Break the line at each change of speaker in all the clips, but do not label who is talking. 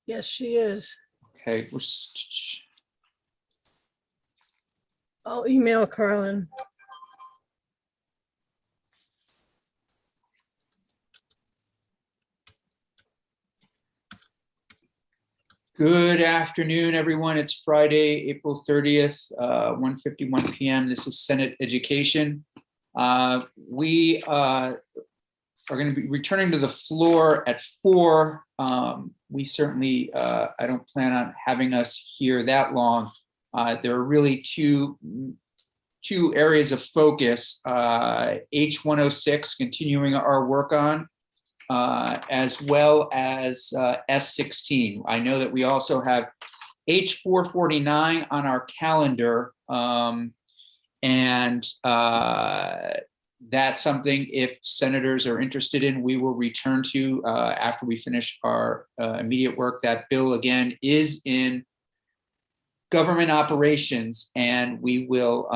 Yes, she is.
Okay,
I'll email Carlin.
good afternoon, everyone. It's Friday, April 30th, 1:51 p.m. This is Senate Education. We are going to be returning to the floor at 4. We certainly, I don't plan on having us here that long. There are really two areas of focus, H106, continuing our work on, as well as S16. I know that we also have H449 on our calendar, and that's something, if senators are interested in, we will return to after we finish our immediate work. That bill, again, is in government operations, and we will,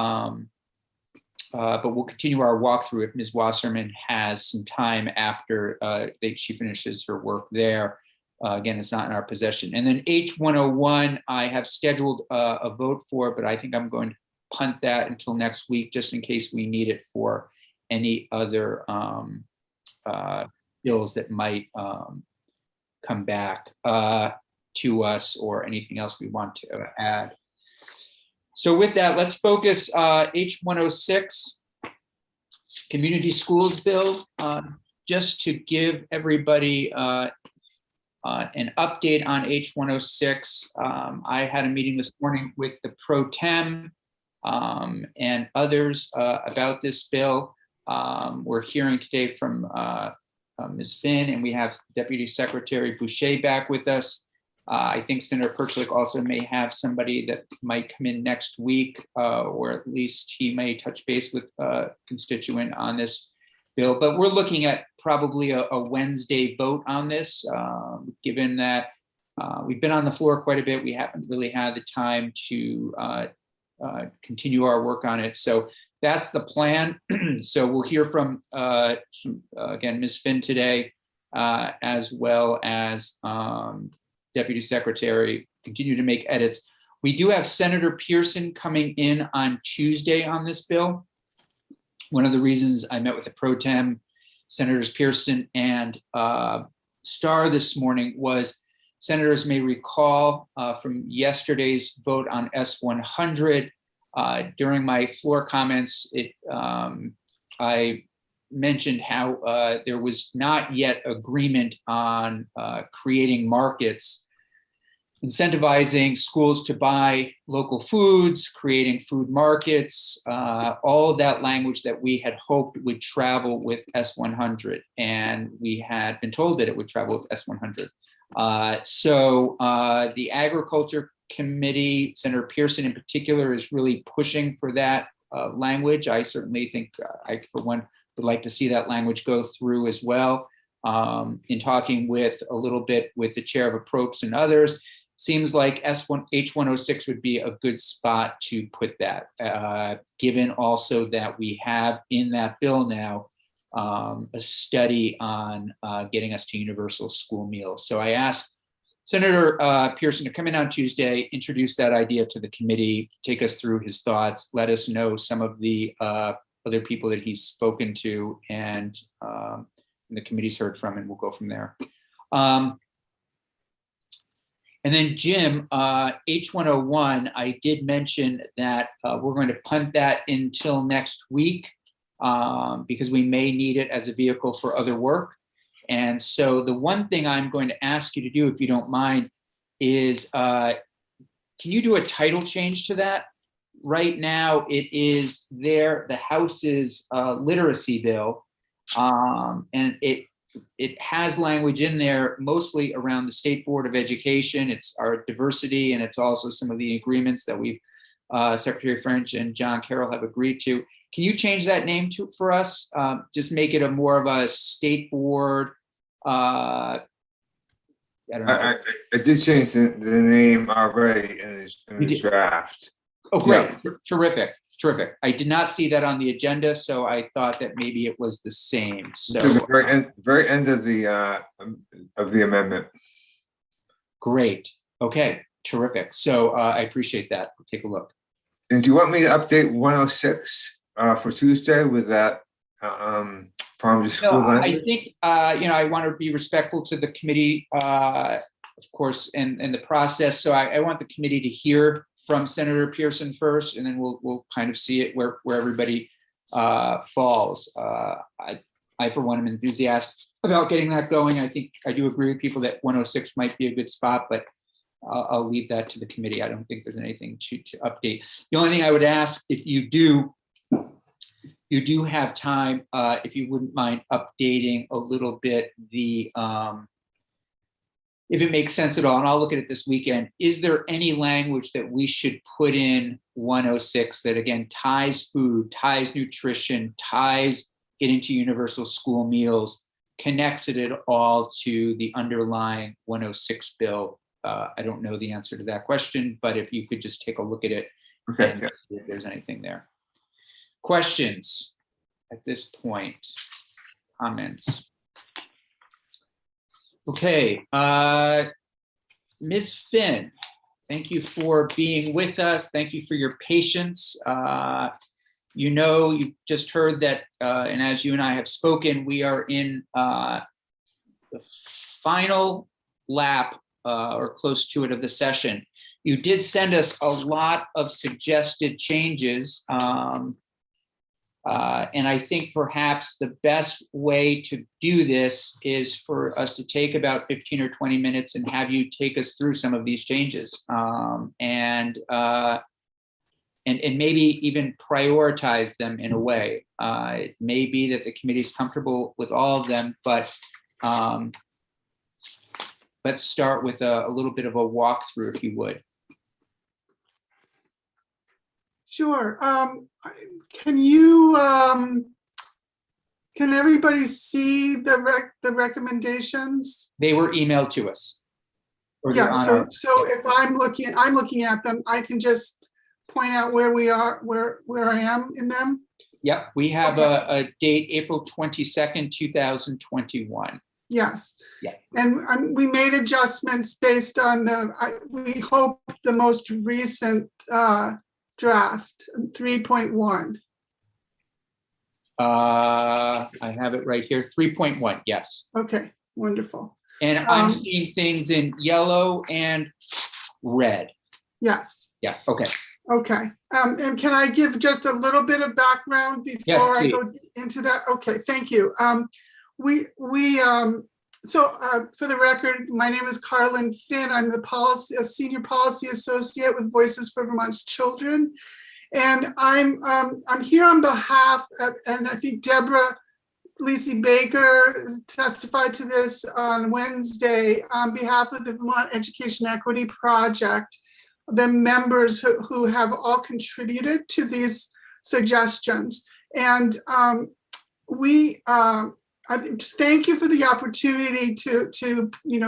but we'll continue our walkthrough if Ms. Wasserman has some time after she finishes her work there. Again, it's not in our possession. And then H101, I have scheduled a vote for, but I think I'm going to punt that until next week, just in case we need it for any other bills that might come back to us, or anything else we want to add. So with that, let's focus H106, Community Schools Bill. Just to give everybody an update on H106, I had a meeting this morning with the Pro Tem and others about this bill. We're hearing today from Ms. Finn, and we have Deputy Secretary Boucher back with us. I think Senator Perchlik also may have somebody that might come in next week, or at least he may touch base with a constituent on this bill. But we're looking at probably a Wednesday vote on this, given that we've been on the floor quite a bit. We haven't really had the time to continue our work on it. So that's the plan. So we'll hear from, again, Ms. Finn today, as well as Deputy Secretary, continue to make edits. We do have Senator Pearson coming in on Tuesday on this bill. One of the reasons I met with the Pro Tem, Senators Pearson and Starr this morning, was senators may recall from yesterday's vote on S100. During my floor comments, I mentioned how there was not yet agreement on creating markets, incentivizing schools to buy local foods, creating food markets, all of that language that we had hoped would travel with S100. And we had been told that it would travel with S100. So the Agriculture Committee, Senator Pearson in particular, is really pushing for that language. I certainly think I, for one, would like to see that language go through as well. In talking with a little bit with the chair of Approps and others, seems like H106 would be a good spot to put that, given also that we have in that bill now a study on getting us to universal school meals. So I asked Senator Pearson to come in on Tuesday, introduce that idea to the committee, take us through his thoughts, let us know some of the other people that he's spoken to and the committee's heard from, and we'll go from there. And then Jim, H101, I did mention that we're going to punt that until next week because we may need it as a vehicle for other work. And so the one thing I'm going to ask you to do, if you don't mind, is can you do a title change to that? Right now it is there, the House's literacy bill, and it has language in there mostly around the State Board of Education. It's our diversity, and it's also some of the agreements that we've Secretary French and John Carroll have agreed to. Can you change that name for us? Just make it a more of a state board. I don't know.
I did change the name already in the draft.
Oh, great.
Yeah.
Terrific. Terrific. I did not see that on the agenda, so I thought that maybe it was the same. So
To the very end of the amendment.
great. Okay, terrific. So I appreciate that. We'll take a look.
And do you want me to update 106 for Tuesday with that farm to school
No,
then?
I think, I want to be respectful to the committee, of course, and the process. So I want the committee to hear from Senator Pearson first, and then we'll kind of see it where everybody falls. I, for one, am enthusiastic about getting that going. I think I do agree with people that 106 might be a good spot, but I'll leave that to the committee. I don't think there's anything to update. The only thing I would ask, if you do have time, if you wouldn't mind updating a little bit the, if it makes sense at all, and I'll look at it this weekend, is there any language that we should put in 106 that again ties food, ties nutrition, ties getting to universal school meals, connects it at all to the underlying 106 bill? I don't know the answer to that question, but if you could just take a look at it
Okay.
and see if there's anything there. Questions at this point? Comments? Okay, Ms. Finn, thank you for being with us. Thank you for your patience. You just heard that, and as you and I have spoken, we are in the final lap or close to it of the session. You did send us a lot of suggested changes. And I think perhaps the best way to do this is for us to take about 15 or 20 minutes and have you take us through some of these changes, and maybe even prioritize them in a way. It may be that the committee is comfortable with all of them, but let's start with a little bit of a walkthrough, if you would.
Sure. Can you, can everybody see the recommendations?
They were emailed to us. Or they're
Yeah,
on
so if I'm looking at them, I can just point out where we are, where I am in them.
Yep, we have
Okay.
a date, April 22nd, 2021.
Yes.
Yeah.
And we made adjustments based on we hope the most recent draft, 3.1.
I have it right here, 3.1, yes.
Okay, wonderful.
And I'm seeing things in yellow and red.
Yes.
Yeah, okay.
Okay. And can I give just a little bit of background before I go into that? Okay, thank you. So for the record, my name is Carlin Finn. I'm a senior policy associate with Voices for Vermont's Children. And I'm here on behalf of, and I think Deborah Lisi Baker testified to this on Wednesday, on behalf of the Vermont Education Equity Project, the members who have all contributed to these suggestions. And I just thank you for the opportunity to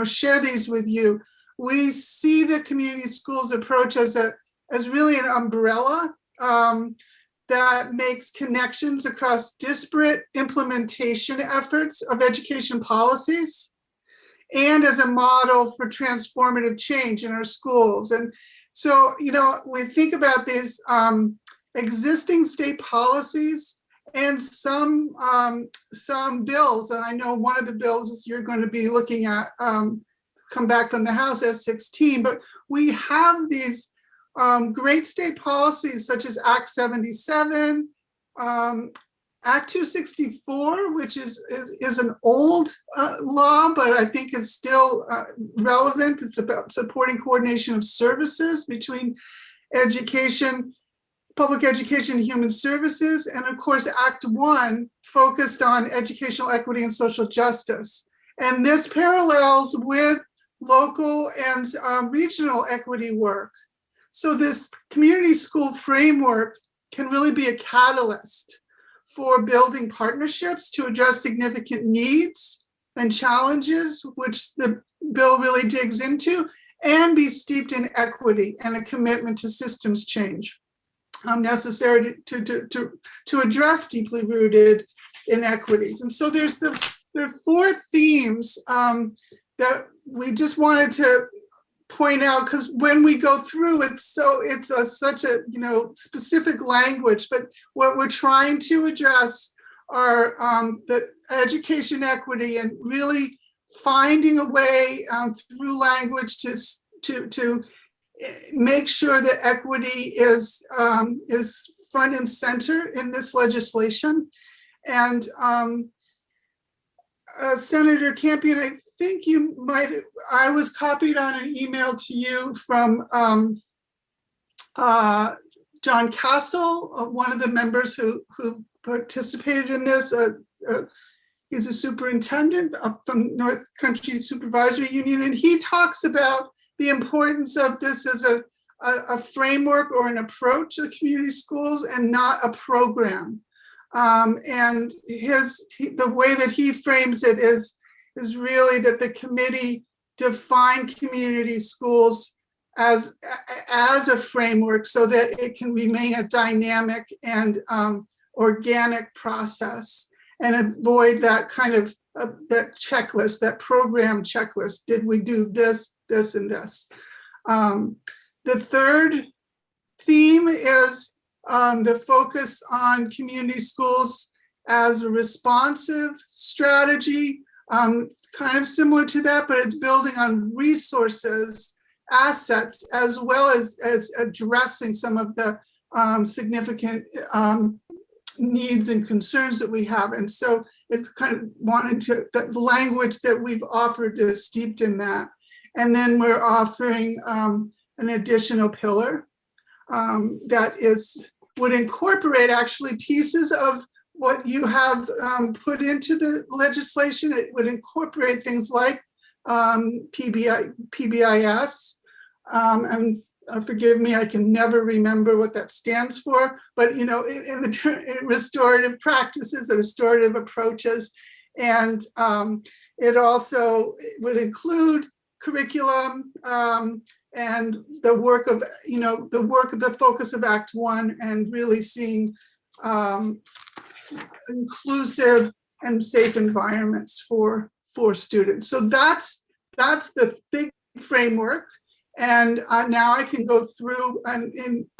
share these with you. We see the community schools approach as really an umbrella that makes connections across disparate implementation efforts of education policies, and as a model for transformative change in our schools. And so, we think about these existing state policies and some bills, and I know one of the bills you're going to be looking at come back from the House S16, but we have these great state policies such as Act 77, Act 264, which is an old law, but I think is still relevant. It's about supporting coordination of services between education, public education, and human services. And of course, Act 1 focused on educational equity and social justice. And this parallels with local and regional equity work. So this community school framework can really be a catalyst for building partnerships to address significant needs and challenges, which the bill really digs into, and be steeped in equity and a commitment to systems change. necessary to address deeply rooted inequities. And so there are 4 themes that we just wanted to point out, because when we go through it, it's such a specific language, but what we're trying to address are the education equity, and really finding a way through language to make sure that equity is front and center in this legislation. And Senator Campion, I think I was copied on an email to you from John Castle, one of the members who participated in this. He's a superintendent from North Country Supervisory Union, and he talks about the importance of this as a framework or an approach to community schools and not a program. And the way that he frames it is really that the committee define community schools as a framework so that it can remain a dynamic and organic process, and avoid that kind of that checklist, that program checklist. Did we do this, this, and this? The third theme is the focus on community schools as a responsive strategy, kind of similar to that, but it's building on resources, assets, as well as addressing some of the significant needs and concerns that we have. And so it's kind of the language that we've offered is steeped in that. And then we're offering an additional pillar that would incorporate actually pieces of what you have put into the legislation. It would incorporate things like PBIS, and forgive me, I can never remember what that stands for, but in the restorative practices, the restorative approaches, and it also would include curriculum and the work of the focus of Act 1, and really seeing inclusive and safe environments for students. So that's the big framework. And now I can go through and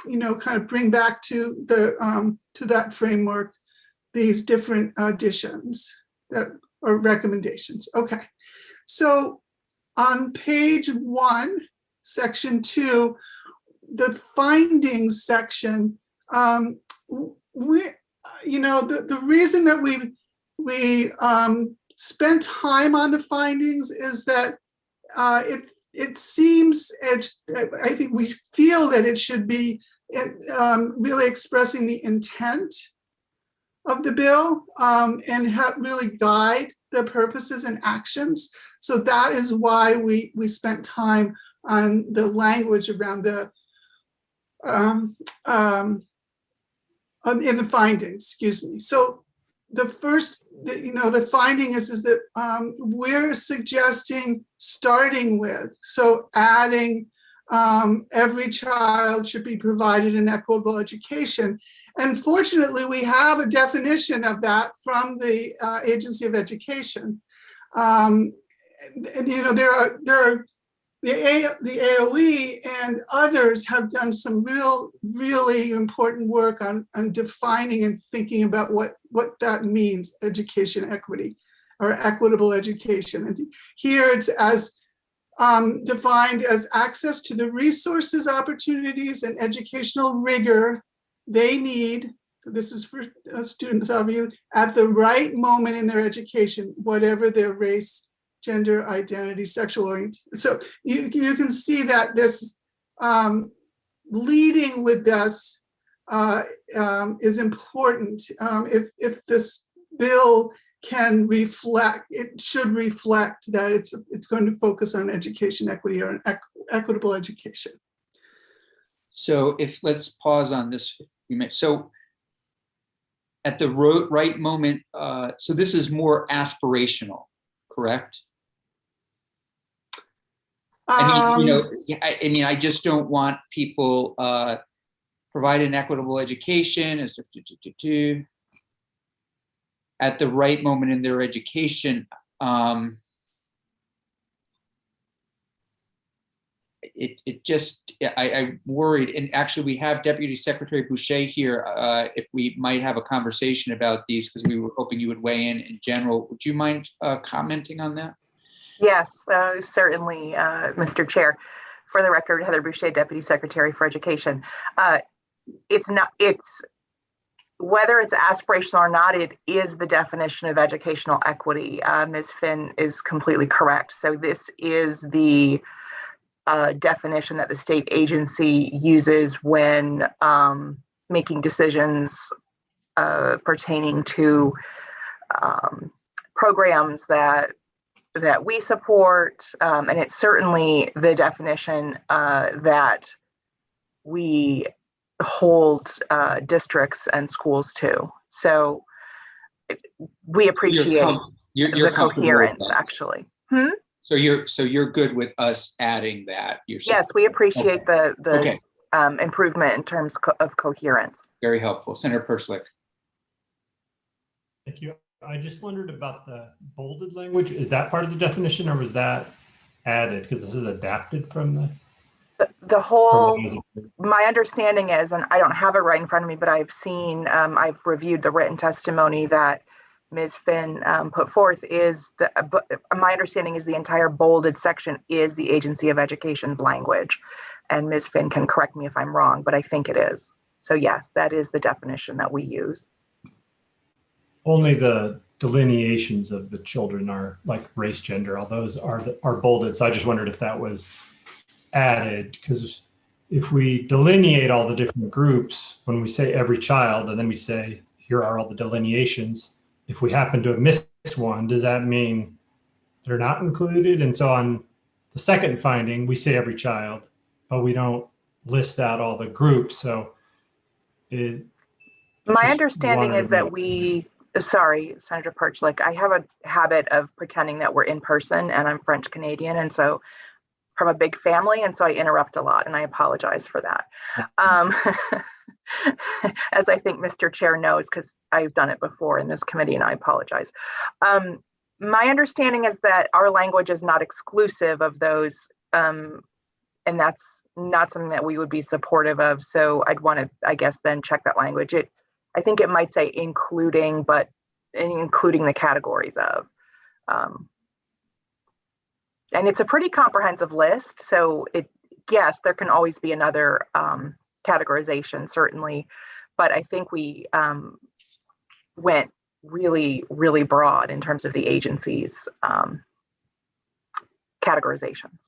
kind of bring back to that framework these different additions or recommendations. Okay, so on page 1, section 2, the findings section, the reason that we spent time on the findings is that it seems, I think we feel that it should be really expressing the intent of the bill and really guide the purposes and actions. So that is why we spent time on the language around the in the findings, excuse me. So the first, the finding is that we're suggesting starting with, so adding every child should be provided an equitable education. And fortunately, we have a definition of that from the Agency of Education. And there are the AOE and others have done some really important work on defining and thinking about what that means, education equity or equitable education. And here it's as defined as access to the resources, opportunities, and educational rigor they need. This is for students, obviously, at the right moment in their education, whatever their race, gender, identity, sexual orientation. So you can see that this leading with this is important. If this bill can reflect, it should reflect that it's going to focus on education equity or an equitable education.
So let's pause on this. So at the right moment, so this is more aspirational, correct? I mean, I just don't want people provide an equitable education at the right moment in their education. I worried, and actually we have Deputy Secretary Boucher here, if we might have a conversation about these, because we were hoping you would weigh in general. Would you mind commenting on that?
Yes, certainly, Mr. Chair. For the record, Heather Boucher, Deputy Secretary for Education. It's whether it's aspirational or not, it is the definition of educational equity. Ms. Finn is completely correct. So this is the definition that the state agency uses when making decisions pertaining to programs that we support, and it's certainly the definition that we hold districts and schools to. So we appreciate
you're
the coherence, actually.
So you're good with us adding that?
Yes, we appreciate
okay.
the improvement in terms of coherence.
Very helpful. Senator Perschlick.
Thank you. I just wondered about the bolded language. Is that part of the definition, or was that added? Because this is adapted from
the whole, my understanding is, and I don't have it right in front of me, but I've reviewed the written testimony that Ms. Finn put forth, is my understanding is the entire bolded section is the Agency of Education's language. And Ms. Finn can correct me if I'm wrong, but I think it is. So yes, that is the definition that we use.
Only the delineations of the children are like race, gender, all those are bolded. So I just wondered if that was added, because if we delineate all the different groups, when we say every child, and then we say, here are all the delineations, if we happen to have missed one, does that mean they're not included? And so on the second finding, we say every child, but we don't list out all the groups. So
my understanding is that sorry, Senator Perch, like I have a habit of pretending that we're in person, and I'm French Canadian. And so from a big family. And so I interrupt a lot, and I apologize for that. As I think Mr. Chair knows, because I've done it before in this committee, and I apologize. My understanding is that our language is not exclusive of those, and that's not something that we would be supportive of. So I'd want to, I guess, then check that language. I think it might say including, but including the categories of. And it's a pretty comprehensive list. So yes, there can always be another categorization, certainly. But I think we went really, really broad in terms of the agency's categorizations.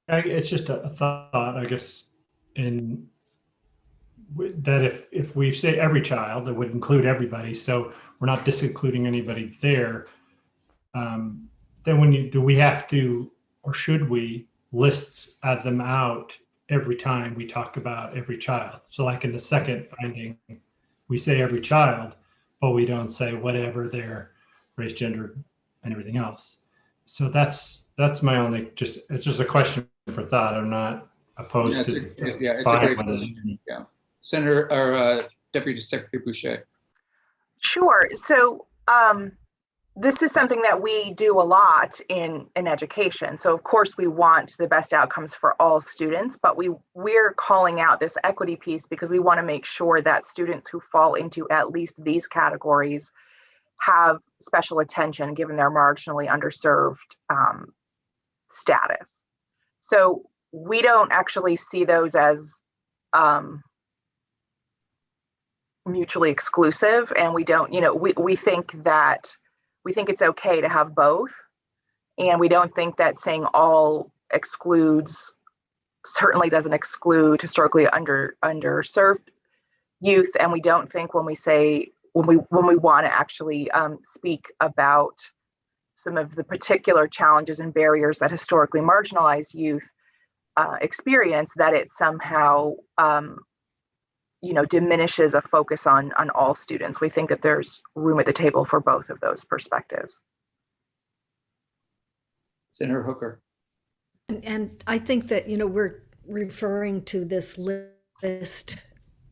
It's just a thought, I guess, that if we say every child, it would include everybody. So we're not disincluding anybody there. Then do we have to, or should we list as them out every time we talk about every child? So like in the second finding, we say every child, but we don't say whatever their race, gender, and everything else. So that's my only, it's just a question for thought. I'm not opposed to
it's a great question. Yeah. Senator or Deputy Secretary Boucher.
Sure. So this is something that we do a lot in education. So of course we want the best outcomes for all students, but we're calling out this equity piece because we want to make sure that students who fall into at least these categories have special attention given their marginally underserved status. So we don't actually see those as mutually exclusive, and we don't, we think it's okay to have both, and we don't think that saying all certainly doesn't exclude historically underserved youth, and we don't think when we want to actually speak about some of the particular challenges and barriers that historically marginalized youth experience, that it somehow diminishes a focus on all students. We think that there's room at the table for both of those perspectives.
Senator Hooker.
And I think that, we're referring to this list
list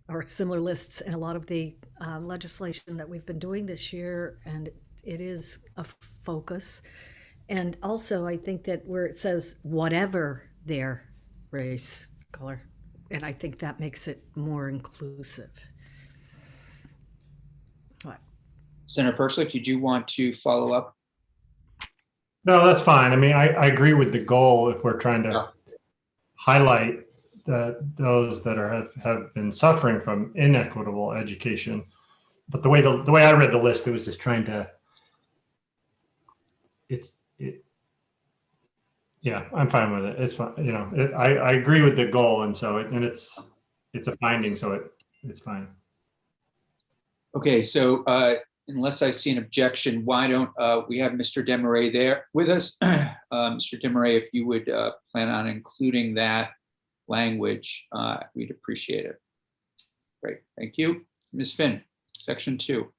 or similar lists in a lot of the legislation that we've been doing this year, and it is a focus. And also, I think that where it says whatever their race, color, and I think that makes it more inclusive. What?
Senator Perslick, did you want to follow up?
No, that's fine. I mean, I agree with the goal if we're trying to
Yeah.
highlight those that have been suffering from inequitable education. But the way I read the list, it was just trying to. Yeah, I'm fine with it. It's fine. You know, I agree with the goal, and so it's a finding, so it's fine.
Okay, so unless I see an objection, why don't we have Mr. Demaray there with us? Mr. Demaray, if you would plan on including that language, we'd appreciate it. Great, thank you. Ms. Finn, section 2.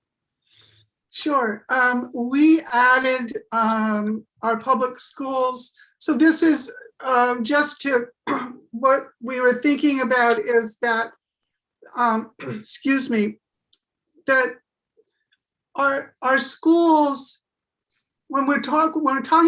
Sure. We added our public schools. So this is just to, what we were thinking about is that, excuse me, that our schools, when we're talking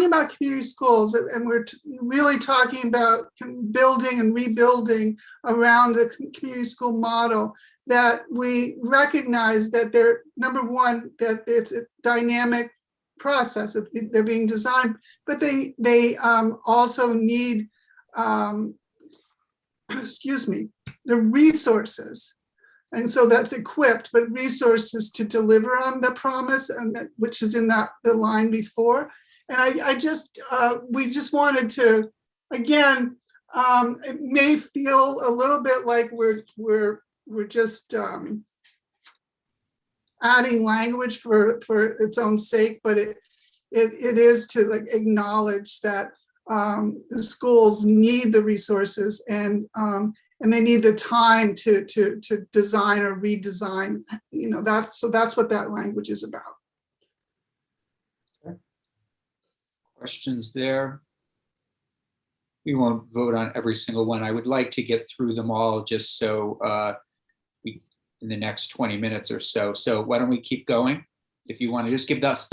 about community schools, and we're really talking about building and rebuilding around the community school model, that we recognize that they're, number one, that it's a dynamic process. They're being designed, but they also need, excuse me, the resources. And so that's equipped, but resources to deliver on the promise, and that, which is in the line before. And we just wanted to, again, it may feel a little bit like we're just adding language for its own sake, but it is to like acknowledge that the schools need the resources, and they need the time to design or redesign. You know, that's what that language is about.
Okay. Questions there? We won't vote on every single one. I would like to get through them all just so we in the next 20 minutes or so. So why don't we keep going? If you want to just give us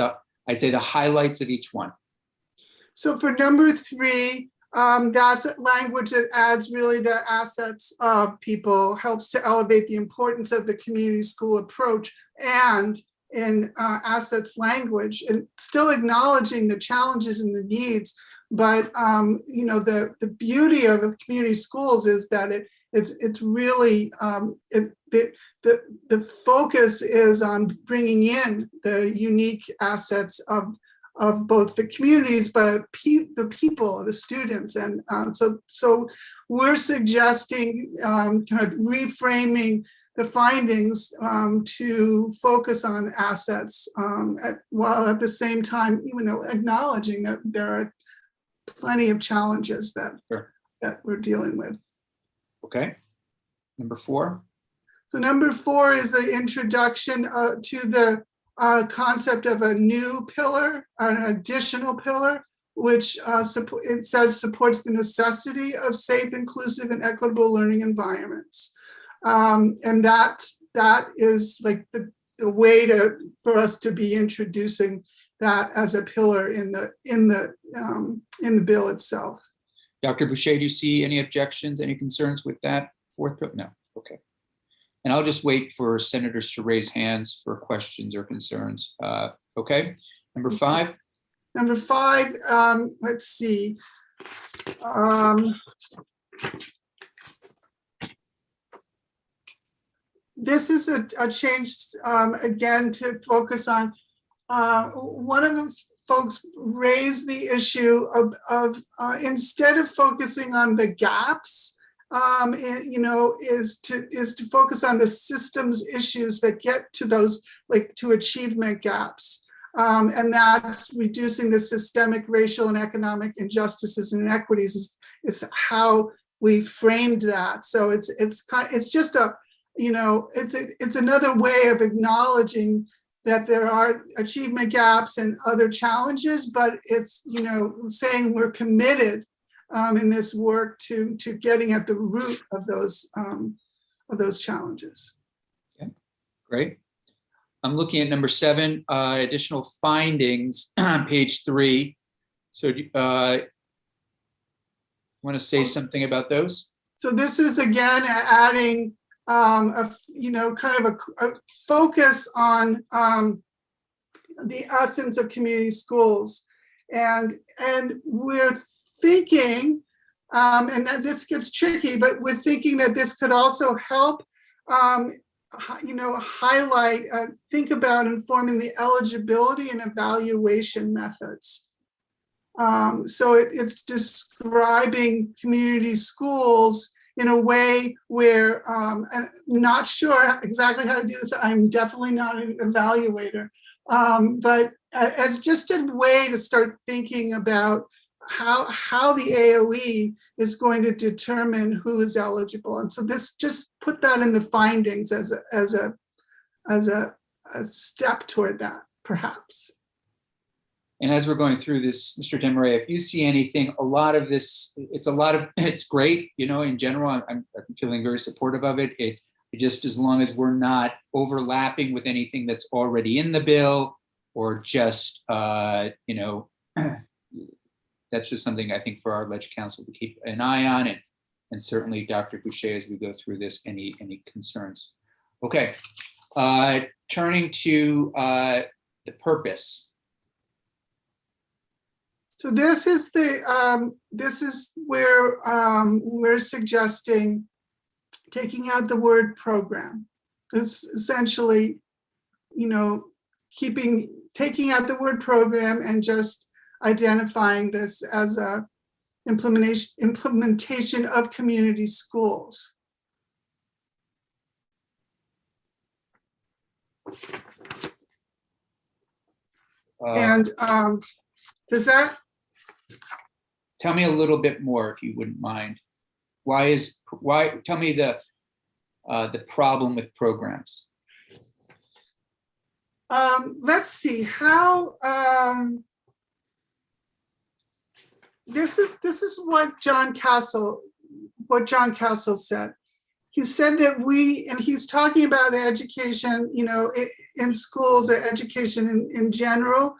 I'd say the highlights of each one.
So for number 3, that's language that adds really the assets of people, helps to elevate the importance of the community school approach, and in assets language, and still acknowledging the challenges and the needs. But you know, the beauty of community schools is that it's really the focus is on bringing in the unique assets of both the communities, but the people, the students. And so we're suggesting kind of reframing the findings to focus on assets, while at the same time, even though acknowledging that there are plenty of challenges that we're dealing with.
Okay. Number 4.
So number 4 is the introduction to the concept of a new pillar, an additional pillar, which it says supports the necessity of safe, inclusive, and equitable learning environments. And that is like the way for us to be introducing that as a pillar in the bill itself.
Dr. Boucher, do you see any objections, any concerns with that 4th bill? No. Okay. And I'll just wait for senators to raise hands for questions or concerns. Okay. Number 5.
Number 5, let's see. This is a change, again, to focus on, one of the folks raised the issue of instead of focusing on the gaps, you know, is to focus on the systems issues that get to those, like, to achievement gaps. And that's reducing the systemic racial and economic injustices and inequities is how we framed that. So it's just a, you know, it's another way of acknowledging that there are achievement gaps and other challenges, but it's, you know, saying we're committed in this work to getting at the root of those those challenges.
Great. I'm looking at number 7, additional findings on page 3. So want to say something about those?
So this is again adding kind of a focus on the essence of community schools, and we're thinking, and that this gets tricky, but we're thinking that this could also help, highlight, think about informing the eligibility and evaluation methods. So it's describing community schools in a way where I'm not sure exactly how to do this. I'm definitely not an evaluator, but as just a way to start thinking about how the AOE is going to determine who is eligible. And so this, just put that in the findings as a step toward that, perhaps.
And as we're going through this, Mr. Demaray, if you see anything, a lot of this, it's great, in general, I'm feeling very supportive of it. It's just, as long as we're not overlapping with anything that's already in the bill, or just, that's just something I think for our Ledge Council to keep an eye on, and certainly Dr. Boucher, as we go through this, any concerns. Okay, turning to the purpose.
So this is where we're suggesting taking out the word program. It's essentially, taking out the word program and just identifying this as a implementation of community schools. And does that?
Tell me a little bit more, if you wouldn't mind. Why? Tell me the problem with programs.
Let's see how. This is what John Castle said. He said that and he's talking about the education, in schools, the education in general.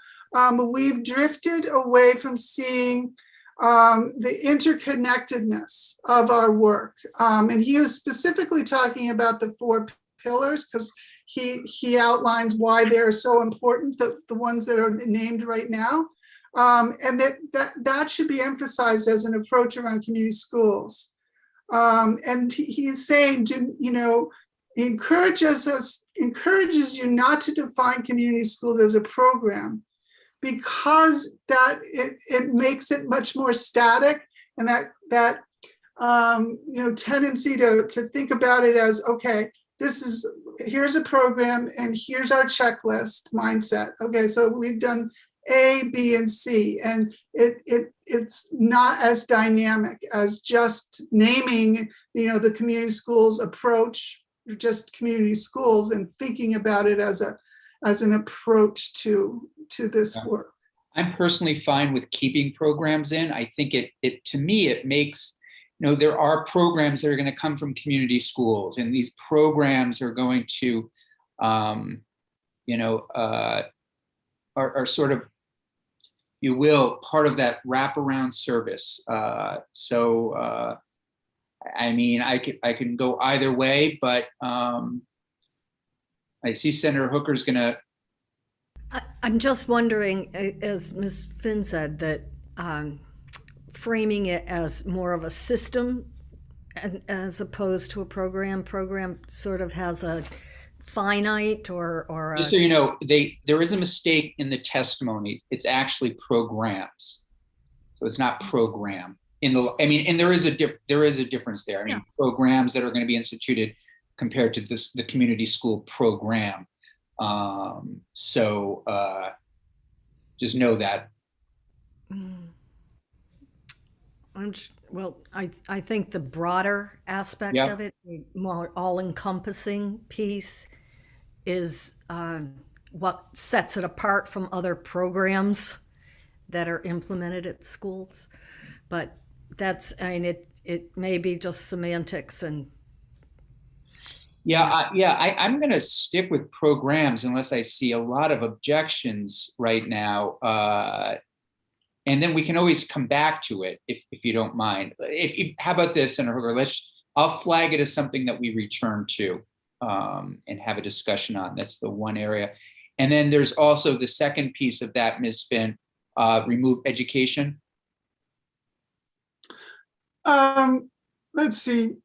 We've drifted away from seeing the interconnectedness of our work. And he was specifically talking about the 4 pillars, because he outlines why they're so important, the ones that are named right now. And that should be emphasized as an approach around community schools. And he's saying, encourages you not to define community schools as a program, because that it makes it much more static, and that tendency to think about it as, okay, here's a program and here's our checklist mindset. Okay, so we've done A, B, and C, and it's not as dynamic as just naming, the community schools approach, just community schools, and thinking about it as an approach to this work.
I'm personally fine with keeping programs in. I think to me, it makes, there are programs that are going to come from community schools, and these programs are going to, are sort of, you will, part of that wraparound service. So I mean, I can go either way, but I see Senator Hooker's gonna.
I'm just wondering, as Ms. Finn said, that framing it as more of a system as opposed to a program. Program sort of has a finite or
Just so you know, there is a mistake in the testimony. It's actually programs, so it's not program. And there is a difference there. I mean, programs that are going to be instituted compared to the community school program. So just know that.
Well, I think the broader aspect of it, the more all-encompassing piece, is what sets it apart from other programs that are implemented at schools. But it may be just semantics, and
I'm going to stick with programs unless I see a lot of objections right now. And then we can always come back to it if you don't mind. How about this, Senator Hooker? I'll flag it as something that we return to and have a discussion on. That's the one area. And then there's also the second piece of that, Ms. Finn, remove education.
Let's see.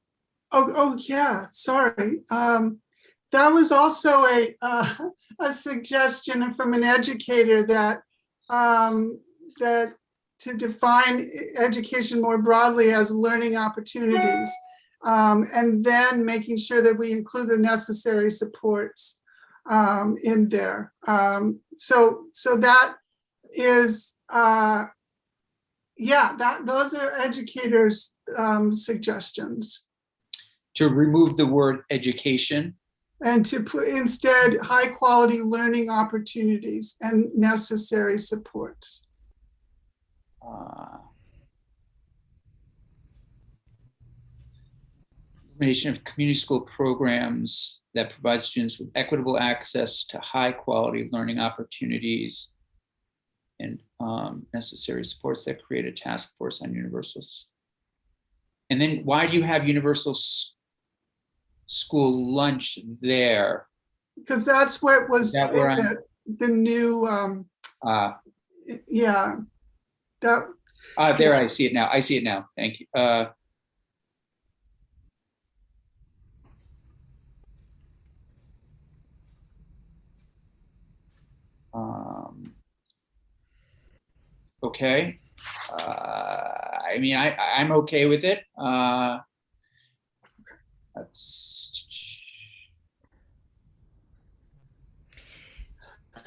Oh yeah, sorry. That was also a suggestion from an educator that that to define education more broadly as learning opportunities, and then making sure that we include the necessary supports in there. So that is, those are educators' suggestions.
To remove the word education.
And to put instead high quality learning opportunities and necessary supports.
Elimination of community school programs that provide students with equitable access to high quality learning opportunities and necessary supports that create a task force on universals. And then why do you have universal school lunch there?
Because that's what was the new, yeah.
There, I see it now. I see it now. Thank you. Okay. I mean, I'm okay with it.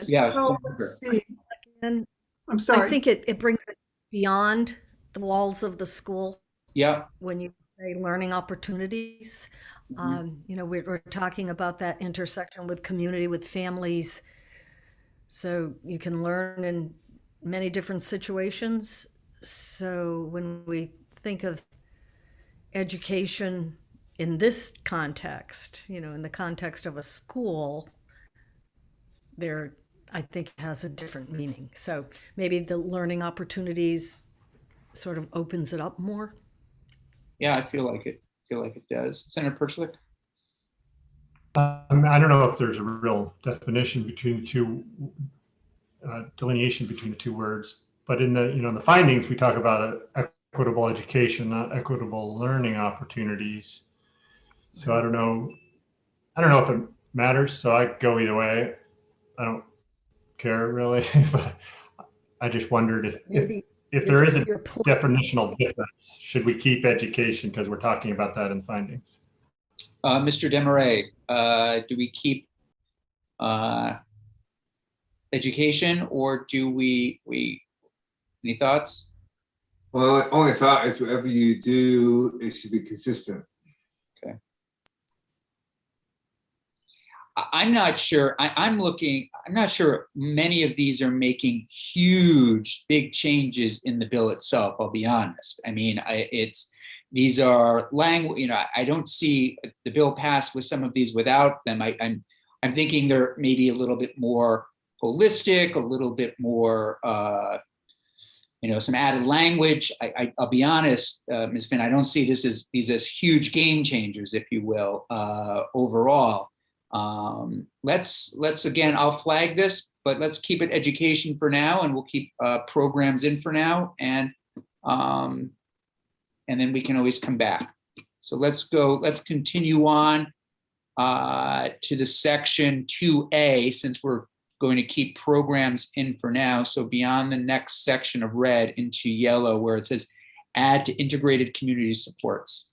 Yeah.
So let's see.
And
I'm sorry.
I think it brings it beyond the walls of the school.
Yeah.
When you say learning opportunities, you know, we're talking about that intersection with community, with families. So you can learn in many different situations. So when we think of education in this context, you know, in the context of a school, there, I think it has a different meaning. So maybe the learning opportunities sort of opens it up more.
Yeah, I feel like it does. Senator Perchlik?
I don't know if there's a real definition between the two, delineation between the two words, but in the, you know, in the findings, we talk about equitable education, not equitable learning opportunities. So I don't know if it matters. So I go either way. I don't care really, but I just wondered if there is a definitional difference, should we keep education? Because we're talking about that in findings.
Mr. Desmarais, do we keep education, or do we any thoughts?
Well, only thought is whatever you do, it should be consistent.
Okay. I'm not sure. I'm not sure many of these are making huge, big changes in the bill itself. I'll be honest. I mean, these are language. You know, I don't see the bill passed with some of these without them. I'm thinking they're maybe a little bit more holistic, a little bit more, you know, some added language. I'll be honest, Ms. Finn, I don't see these as huge game changers, if you will, overall. Let's again, I'll flag this, but let's keep it education for now, and we'll keep programs in for now, and then we can always come back. So let's continue on to the section 2A, since we're going to keep programs in for now. So beyond the next section of red into yellow, where it says add to integrated community supports.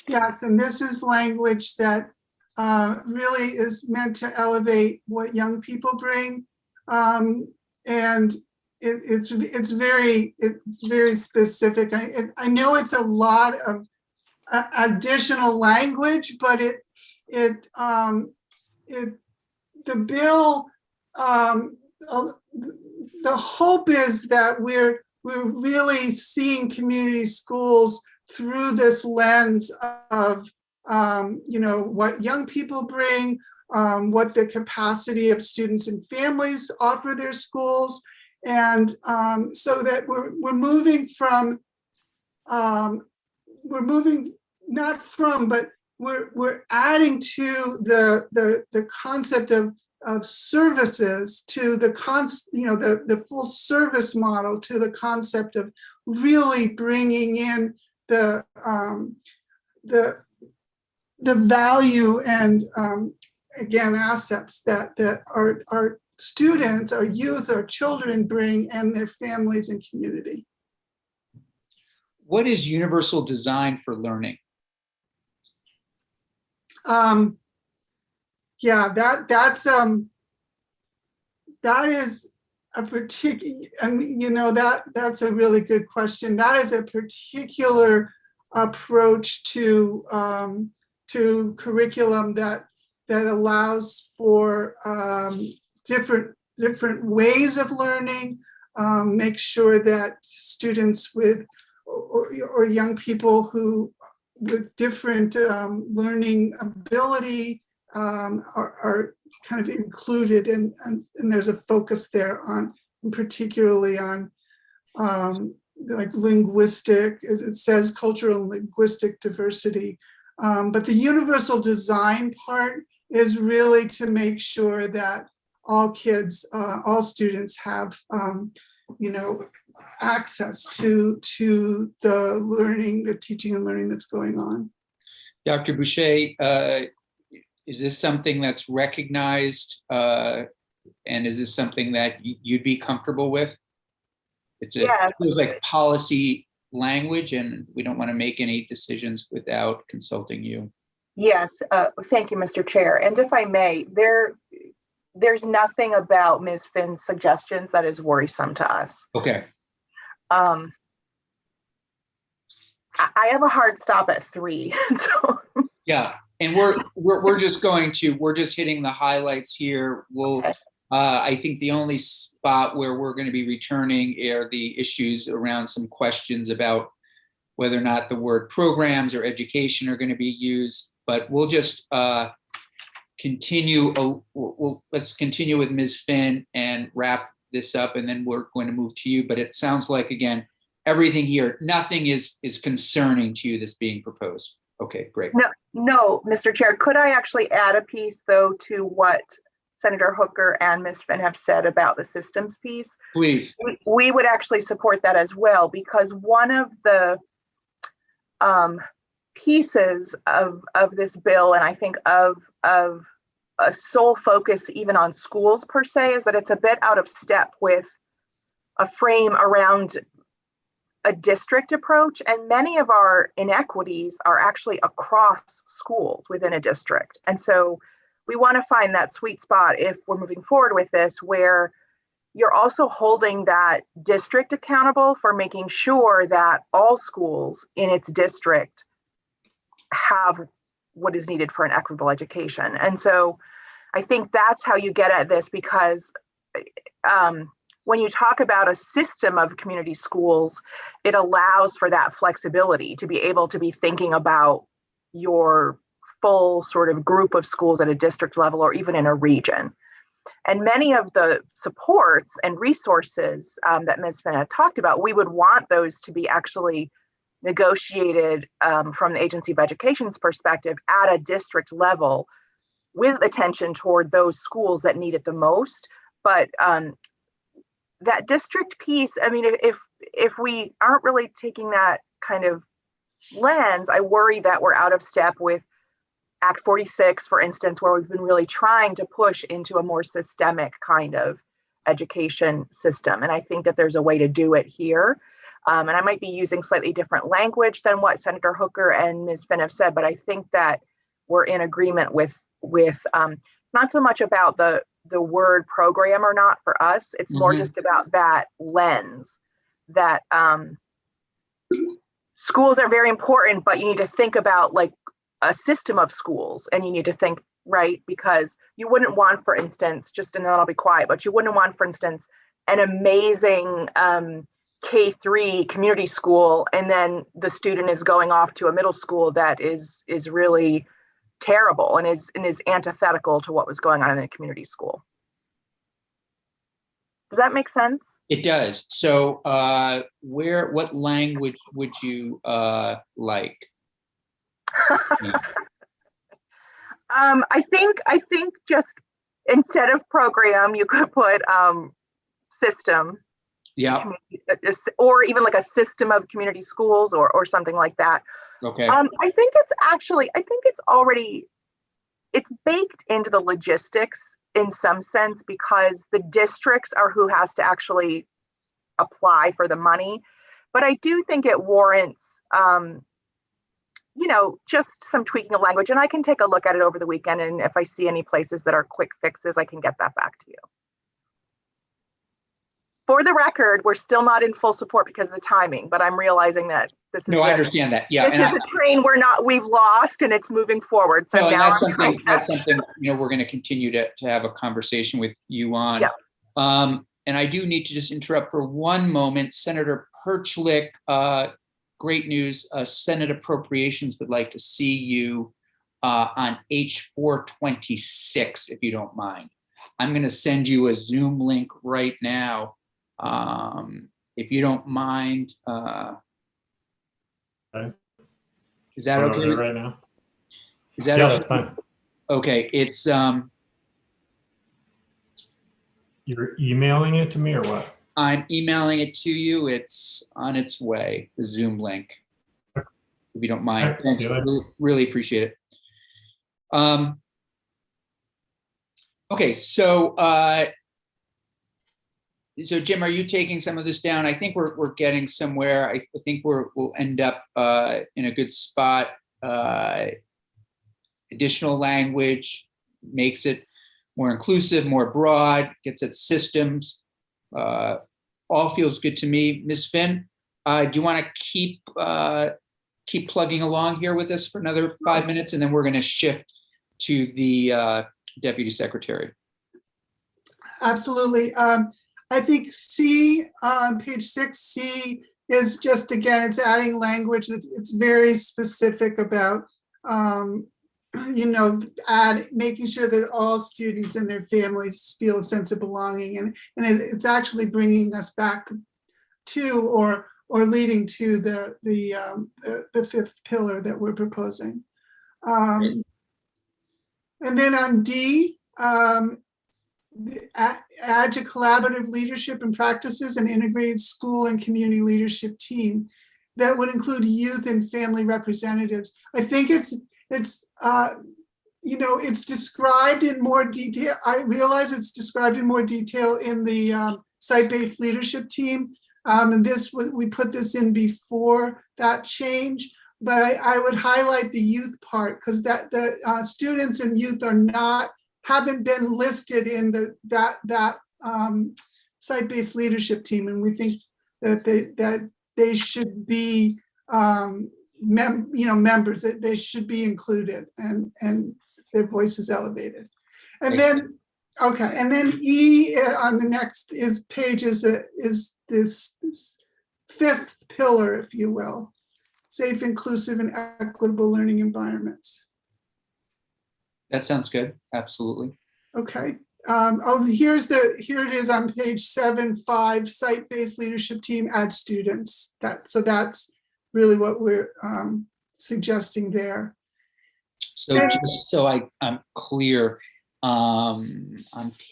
Yes, and this is language that really is meant to elevate what young people bring, and it's very specific. I know it's a lot of additional language, but the bill, the hope is that we're really seeing community schools through this lens of what young people bring, what the capacity of students and families offer their schools. And so that we're moving from, not from, but we're adding to the concept of services to the full service model, to the concept of really bringing in the value and again, assets that our students, our youth, our children bring, and their families and community.
What is universal design for learning?
Yeah, that is a particular, that's a really good question. That is a particular approach to curriculum that allows for different ways of learning, make sure that students with or young people who with different learning ability are kind of included, and there's a focus there on, particularly on like linguistic, it says cultural and linguistic diversity. But the universal design part is really to make sure that all kids, all students have, access to the learning, the teaching and learning that's going on.
Dr. Boucher, is this something that's recognized, and is this something that you'd be comfortable with? It feels like policy language, and we don't want to make any decisions without consulting you.
Yes, thank you, Mr. Chair. And if I may, there's nothing about Ms. Finn's suggestions that is worrisome to us.
Okay.
I have a hard stop at 3. So.
Yeah, and we're just hitting the highlights here. We'll.
Okay.
I think the only spot where we're going to be returning are the issues around some questions about whether or not the word programs or education are going to be used. But we'll just continue. Let's continue with Ms. Finn and wrap this up, and then we're going to move to you. But it sounds like, again, everything here, nothing is concerning to you that's being proposed. Okay, great.
No, Mr. Chair, could I actually add a piece though to what Senator Hooker and Ms. Finn have said about the systems piece?
Please.
We would actually support that as well, because one of the pieces of this bill, and I think of a sole focus even on schools per se, is that it's a bit out of step with a frame around a district approach, and many of our inequities are actually across schools within a district. And so we want to find that sweet spot if we're moving forward with this, where you're also holding that district accountable for making sure that all schools in its district have what is needed for an equitable education. And so I think that's how you get at this, because when you talk about a system of community schools, it allows for that flexibility to be able to be thinking about your full sort of group of schools at a district level or even in a region. And many of the supports and resources that Ms. Finn had talked about, we would want those to be actually negotiated from the Agency of Education's perspective at a district level, with attention toward those schools that need it the most. But that district piece, I mean, if we aren't really taking that kind of lens, I worry that we're out of step with Act 46, for instance, where we've been really trying to push into a more systemic kind of education system. And I think that there's a way to do it here. And I might be using slightly different language than what Senator Hooker and Ms. Finn have said, but I think that we're in agreement with not so much about the word program or not for us. It's more just about that lens that schools are very important, but you need to think about like a system of schools, and you need to think, right, because you wouldn't want, for instance, and then I'll be quiet, but you wouldn't want, for instance, an amazing K-3 community school, and then the student is going off to a middle school that is really terrible and is antithetical to what was going on in the community school. Does that make sense?
It does. So what language would you like?
I think just instead of program, you could put system.
Yeah.
Or even like a system of community schools or something like that.
Okay.
I think it's baked into the logistics in some sense, because the districts are who has to actually apply for the money. But I do think it warrants, just some tweaking of language, and I can take a look at it over the weekend. And if I see any places that are quick fixes, I can get that back to you. For the record, we're still not in full support because of the timing, but I'm realizing that this is
I understand that. Yeah.
This is a train we've lost, and it's moving forward. So now
that's something we're going to continue to have a conversation with you on.
Yeah.
And I do need to just interrupt for one moment. Senator Perchlik, great news. Senate Appropriations would like to see you on H426, if you don't mind. I'm going to send you a Zoom link right now. If you don't mind,
Okay.
is that
Going
okay?
over there right now?
Is that
Yeah,
okay?
that's fine.
Okay, it's
You're emailing it to me or what?
I'm emailing it to you. It's on its way, the Zoom link. If you don't mind.
Okay,
Thanks.
see you later.
Really appreciate it. Okay, so Jim, are you taking some of this down? I think we're getting somewhere. I think we'll end up in a good spot. Additional language makes it more inclusive, more broad, gets at systems. All feels good to me. Ms. Finn, do you want to keep plugging along here with us for another 5 minutes, and then we're going to shift to the Deputy Secretary.
Absolutely. I think C on page 6C is just, again, it's adding language. It's very specific about, making sure that all students and their families feel a sense of belonging. And it's actually bringing us back to or leading to the fifth pillar that we're proposing. And then on D, add to collaborative leadership and practices an integrated school and community leadership team that would include youth and family representatives. I think it's described in more detail. I realize it's described in more detail in the site-based leadership team. And we put this in before that change, but I would highlight the youth part, because the students and youth haven't been listed in that site-based leadership team, and we think that they should be members, that they should be included and their voices elevated. And then E on the next page is this fifth pillar, if you will, safe, inclusive, and equitable learning environments.
That sounds good. Absolutely.
Okay. Here it is on page 7.5, site-based leadership team, add students. So that's really what we're suggesting there.
So just so I'm clear, on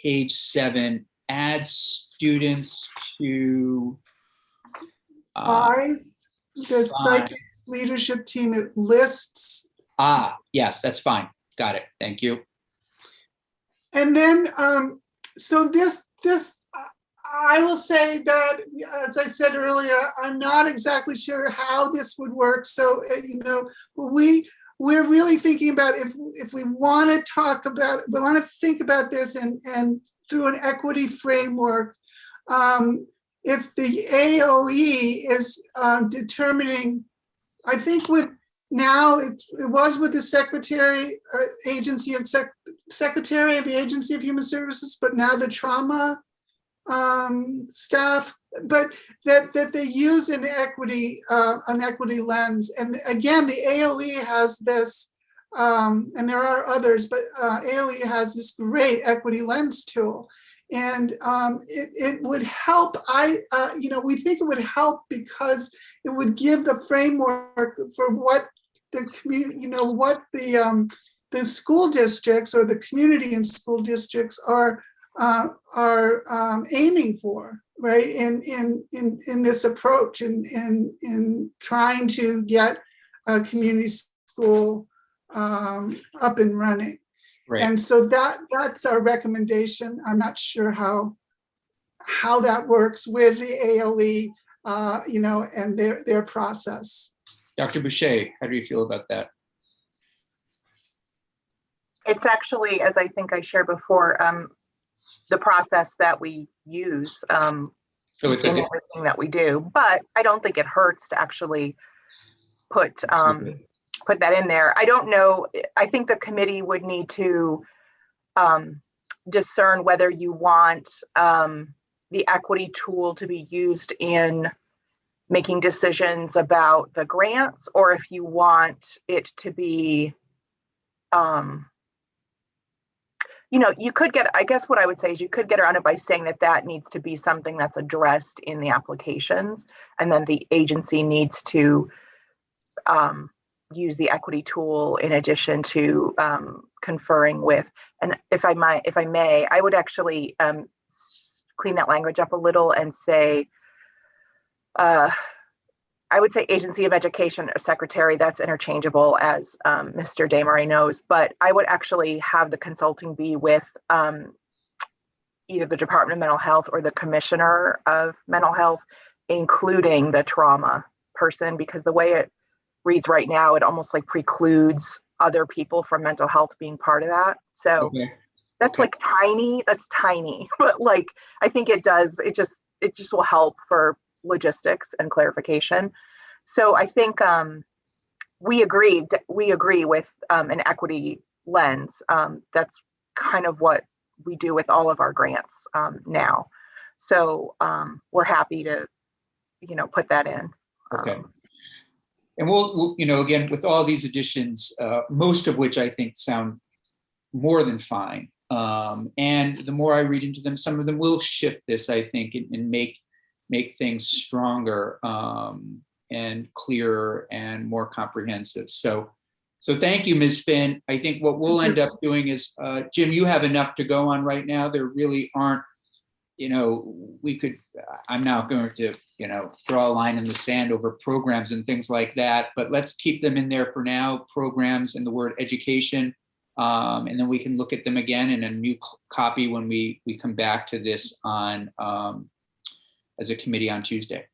page 7, add students to
5, the site-based leadership team, it lists.
Yes, that's fine. Got it. Thank you.
And then, so this, I will say that, as I said earlier, I'm not exactly sure how this would work. So, we're really thinking about if we want to think about this and through an equity framework, if the AOE is determining, I think now it was with the Secretary of the Agency of Human Services, but now the trauma staff but that they use an equity lens. And again, the AOE has this, and there are others, but AOE has this great equity lens tool. And it would help. We think it would help because it would give the framework for what the community, what the school districts or the community and school districts are aiming for, right? In this approach, in trying to get a community school up and running.
Right.
And so that's our recommendation. I'm not sure how that works with the ALE, and their process.
Dr. Boucher, how do you feel about that?
It's actually, as I think I shared before, the process that we use
So it's
in everything that we do. But I don't think it hurts to actually put that in there. I don't know. I think the committee would need to discern whether you want the equity tool to be used in making decisions about the grants, or if you want it to be, you could get, I guess what I would say is you could get around it by saying that needs to be something that's addressed in the applications, and then the agency needs to use the equity tool in addition to conferring with. And if I may, I would actually clean that language up a little and say, I would say Agency of Education Secretary. That's interchangeable, as Mr. Desmarais knows, but I would actually have the consulting be with either the Department of Mental Health or the Commissioner of Mental Health, including the trauma person, because the way it reads right now, it almost like precludes other people from mental health being part of that. So that's like tiny, but like, I think it does, it just will help for logistics and clarification. So I think we agree with an equity lens. That's kind of what we do with all of our grants now. So we're happy to, put that in.
Okay. And we'll, again, with all these additions, most of which I think sound more than fine. And the more I read into them, some of them will shift this, I think, and make things stronger and clearer and more comprehensive. So thank you, Ms. Finn. I think what we'll end up doing is, Jim, you have enough to go on right now. There really aren't, I'm now going to, draw a line in the sand over programs and things like that, but let's keep them in there for now, programs and the word education. And then we can look at them again in a new copy when we come back to this on as a committee on Tuesday.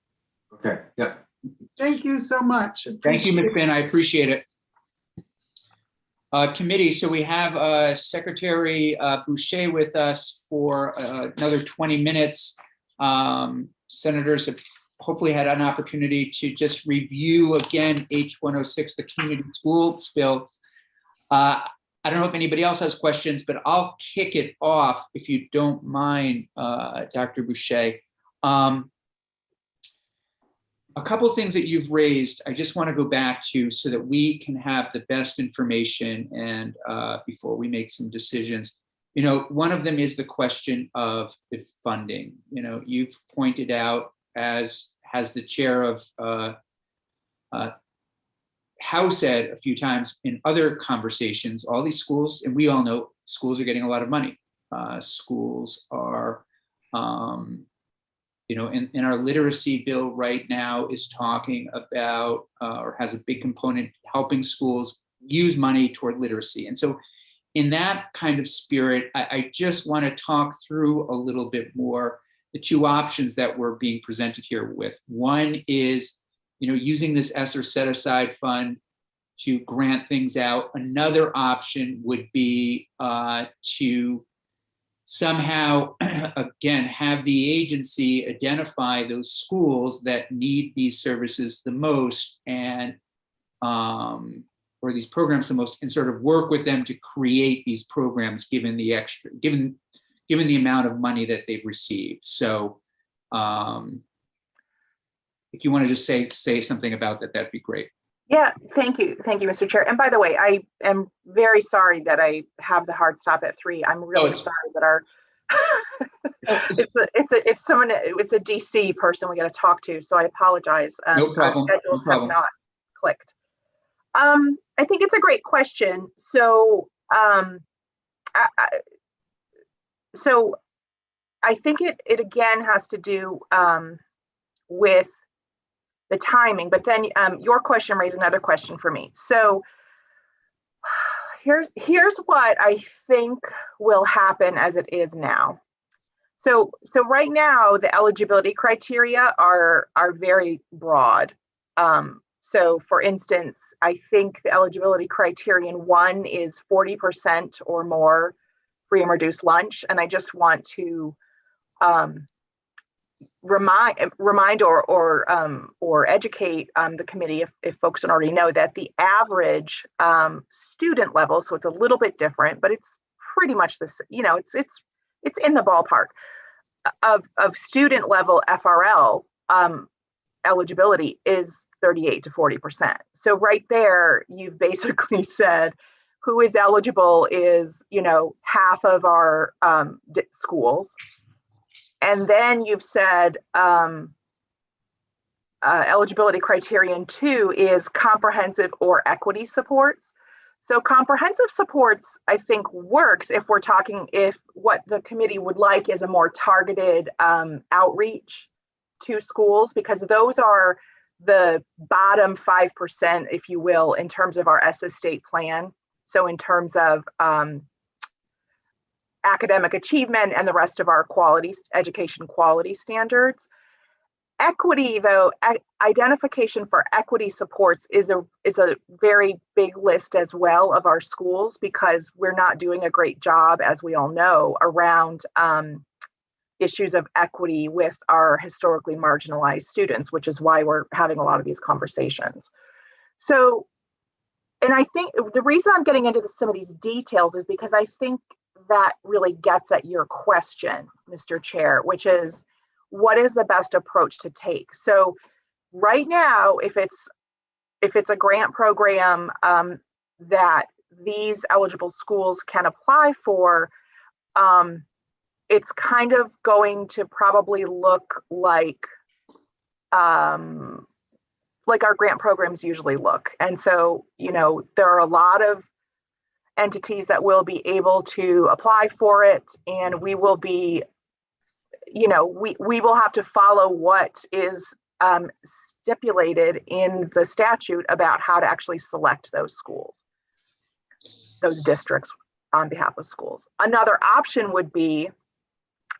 Okay, yeah.
Thank you so much.
Thank you, Ms. Finn. I appreciate it. Committee, so we have Secretary Boucher with us for another 20 minutes. Senators have hopefully had an opportunity to just review again H106, the community schools bill. I don't know if anybody else has questions, but I'll kick it off if you don't mind, Dr. Boucher. A couple of things that you've raised, I just want to go back to so that we can have the best information and before we make some decisions. One of them is the question of the funding. You've pointed out, as has the chair of House said a few times in other conversations, all these schools, and we all know schools are getting a lot of money. Schools are, in our literacy bill right now is talking about, or has a big component helping schools use money toward literacy. And so in that kind of spirit, I just want to talk through a little bit more the two options that we're being presented here with. One is, using this ESSER set aside fund to grant things out. Another option would be to somehow, again, have the agency identify those schools that need these services the most and or these programs the most, and sort of work with them to create these programs given the amount of money that they've received. So if you want to just say something about that, that'd be great.
Yeah, thank you, Mr. Chair. And by the way, I am very sorry that I have the hard stop at 3. I'm really sorry that our it's a DC person we got to talk to, so I apologize.
No problem.
Our schedules
No problem.
have not clicked. I think it's a great question. So, so I think it again has to do with the timing, but then your question raised another question for me. So here's what I think will happen as it is now. So right now the eligibility criteria are very broad. So for instance, I think the eligibility criterion 1 is 40% or more free and reduced lunch. And I just want to remind or educate the committee, if folks don't already know, that the average student level, so it's a little bit different, but it's pretty much this, it's in the ballpark of student level FRL eligibility is 38 to 40%. So right there, you've basically said who is eligible is, half of our schools. And then you've said eligibility criterion 2 is comprehensive or equity supports. So comprehensive supports, I think, works if we're talking, if what the committee would like is a more targeted outreach to schools, because those are the bottom 5%, if you will, in terms of our SS state plan. So in terms of academic achievement and the rest of our education quality standards. Equity, though, identification for equity supports is a very big list as well of our schools, because we're not doing a great job, as we all know, around issues of equity with our historically marginalized students, which is why we're having a lot of these conversations. So, and I think the reason I'm getting into some of these details is because I think that really gets at your question, Mr. Chair, which is, what is the best approach to take? So right now, if it's a grant program that these eligible schools can apply for, it's kind of going to probably look like our grant programs usually look. And so, there are a lot of entities that will be able to apply for it, and we will be, we will have to follow what is stipulated in the statute about how to actually select those schools, those districts on behalf of schools. Another option would be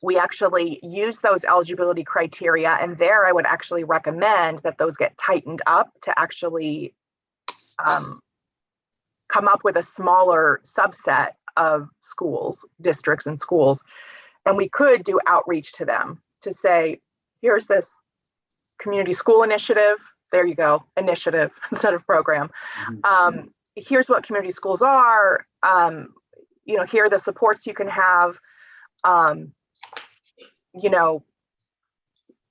we actually use those eligibility criteria, and there I would actually recommend that those get tightened up to actually come up with a smaller subset of schools, districts and schools. And we could do outreach to them to say, here's this community school initiative. There you go, initiative instead of program. Here's what community schools are. Here are the supports you can have.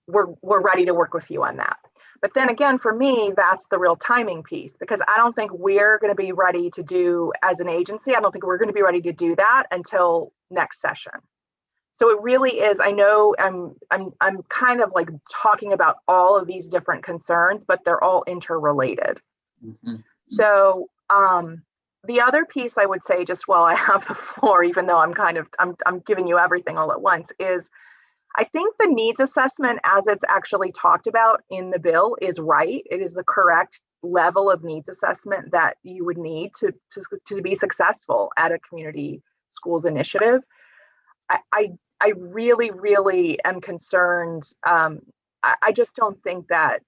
We're ready to work with you on that. But then again, for me, that's the real timing piece, because I don't think we're going to be ready to do, as an agency, I don't think we're going to be ready to do that until next session. So it really is, I know I'm kind of like talking about all of these different concerns, but they're all interrelated. Mm-hmm. So the other piece I would say, just while I have the floor, even though I'm giving you everything all at once, is I think the needs assessment, as it's actually talked about in the bill, is right. It is the correct level of needs assessment that you would need to be successful at a community schools initiative. I really, really am concerned. I just don't think that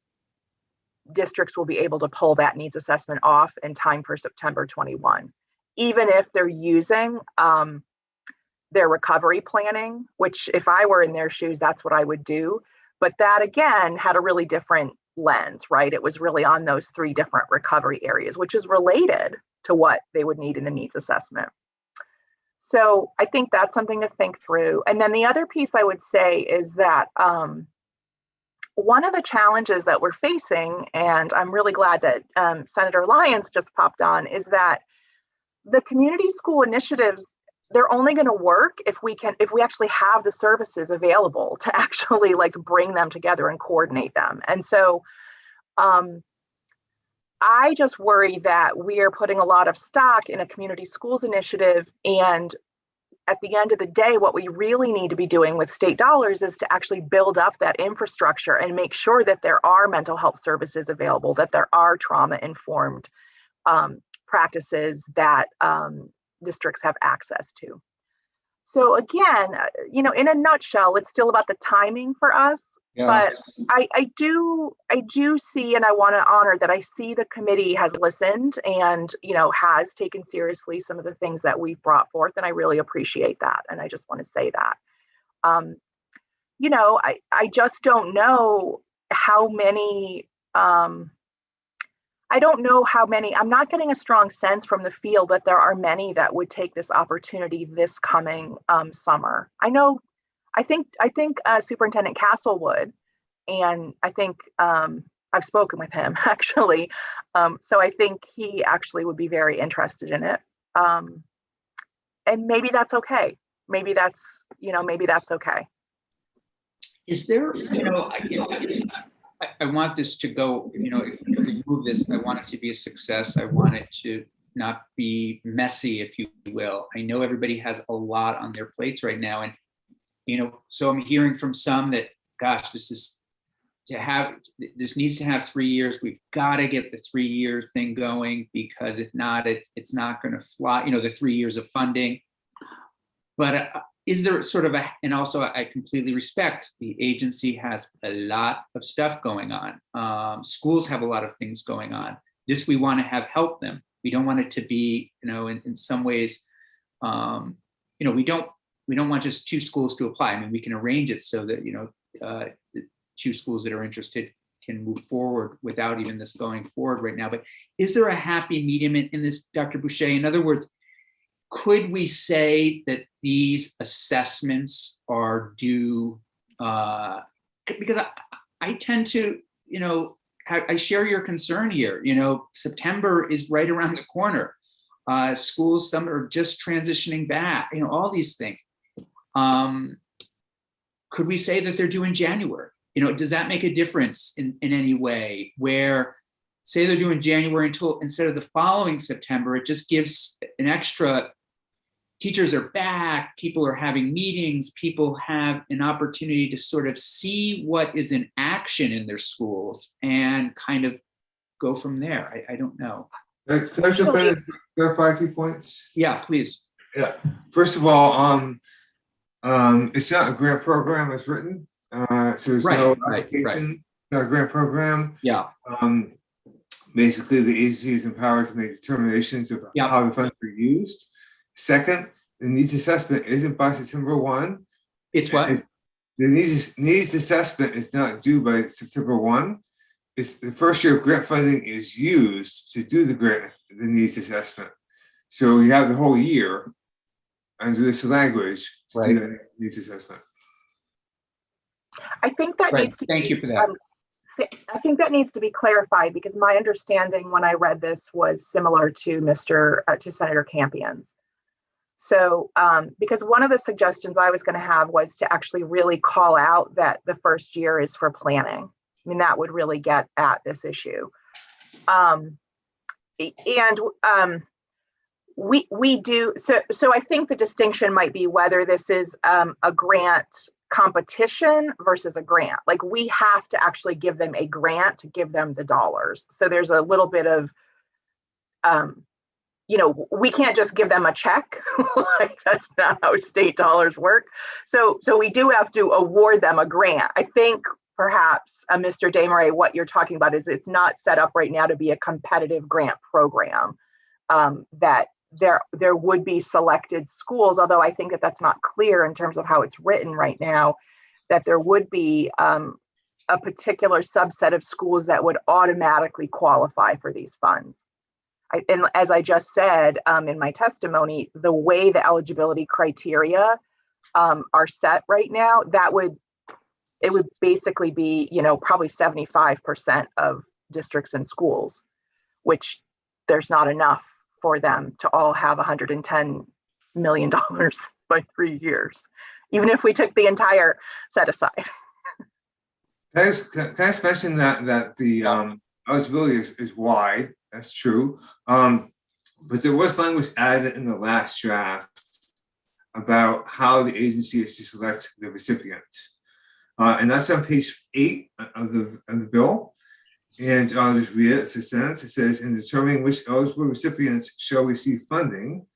districts will be able to pull that needs assessment off in time for September 21, even if they're using their recovery planning, which if I were in their shoes, that's what I would do. But that again had a really different lens, right? It was really on those 3 different recovery areas, which is related to what they would need in the needs assessment. So I think that's something to think through. And then the other piece I would say is that one of the challenges that we're facing, and I'm really glad that Senator Lyons just popped on, is that the community school initiatives, they're only going to work if we actually have the services available to actually like bring them together and coordinate them. And so I just worry that we are putting a lot of stock in a community schools initiative, and at the end of the day, what we really need to be doing with state dollars is to actually build up that infrastructure and make sure that there are mental health services available, that there are trauma-informed practices that districts have access to. So again, in a nutshell, it's still about the timing for us.
Yeah.
But I do see, and I want to honor that I see the committee has listened and, has taken seriously some of the things that we've brought forth. And I really appreciate that. And I just want to say that. I just don't know how many, I'm not getting a strong sense from the field that there are many that would take this opportunity this coming summer. I think Superintendent Castle would, and I think I've spoken with him actually. So I think he actually would be very interested in it. And maybe that's okay. Maybe that's okay.
Is there, I want this to go, if we move this, I want it to be a success. I want it to not be messy, if you will. I know everybody has a lot on their plates right now. And, so I'm hearing from some that, gosh, this needs to have 3 years. We've got to get the 3-year thing going, because if not, it's not going to fly, the 3 years of funding. But is there sort of and also I completely respect the agency has a lot of stuff going on. Schools have a lot of things going on. This, we want to have help them. We don't want it to be, in some ways, we don't want just 2 schools to apply. I mean, we can arrange it so that, the 2 schools that are interested can move forward without even this going forward right now. But is there a happy medium in this, Dr. Boucher? In other words, could we say that these assessments are due, because I tend to, I share your concern here. September is right around the corner. Schools, some are just transitioning back, all these things. Could we say that they're due in January? Does that make a difference in any way, where say they're due in January instead of the following September, it just gives an extra, teachers are back, people are having meetings, people have an opportunity to sort of see what is in action in their schools and kind of go from there. I don't know.
Can I jump in and clarify a few points?
Yeah, please.
Yeah. First of all, it's not a grant program as written. So there's no application, not a grant program.
Yeah.
Basically, the agency is empowered to make determinations of how the funds are used. Second, the needs assessment isn't by September 1.
It's what?
The needs assessment is not due by September 1. It's the first year of grant funding is used to do the needs assessment. So you have the whole year under this language to do the needs assessment.
I think that needs to
Thank you for that.
I think that needs to be clarified, because my understanding when I read this was similar to Senator Campion's. So, because one of the suggestions I was going to have was to actually really call out that the first year is for planning. I mean, that would really get at this issue. We do, so I think the distinction might be whether this is a grant competition versus a grant. Like, we have to actually give them a grant to give them the dollars. So there's a little bit of, we can't just give them a check. Like, that's not how state dollars work. So we do have to award them a grant. I think perhaps, Mr. Desmarais, what you're talking about is it's not set up right now to be a competitive grant program, that there would be selected schools, although I think that that's not clear in terms of how it's written right now, that there would be a particular subset of schools that would automatically qualify for these funds. And as I just said in my testimony, the way the eligibility criteria are set right now, that would it would basically be, probably 75% of districts and schools, which there's not enough for them to all have $110 million by 3 years, even if we took the entire set aside.
Can I just mention that the eligibility is wide? That's true. But there was language added in the last draft about how the agency is to select the recipient. And that's on page 8 of the bill. And I'll just read it. It's a sentence. It says, in determining which eligible recipients shall receive funding,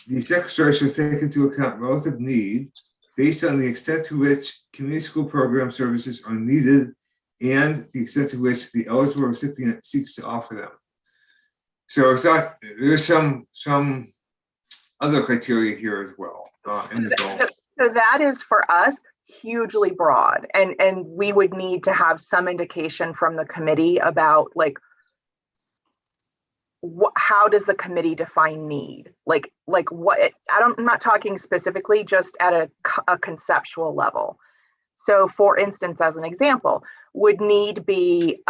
the secretary shall take into account relative need based on the extent to which community school program services are needed and the extent to which the eligible recipient seeks to offer them. So it's not, there's some other criteria here as well in the bill.
So that is for us hugely broad, and we would need to have some indication from the committee about like how does the committee define need? Like what? I'm not talking specifically, just at a conceptual level. So, for instance, as an example, would need be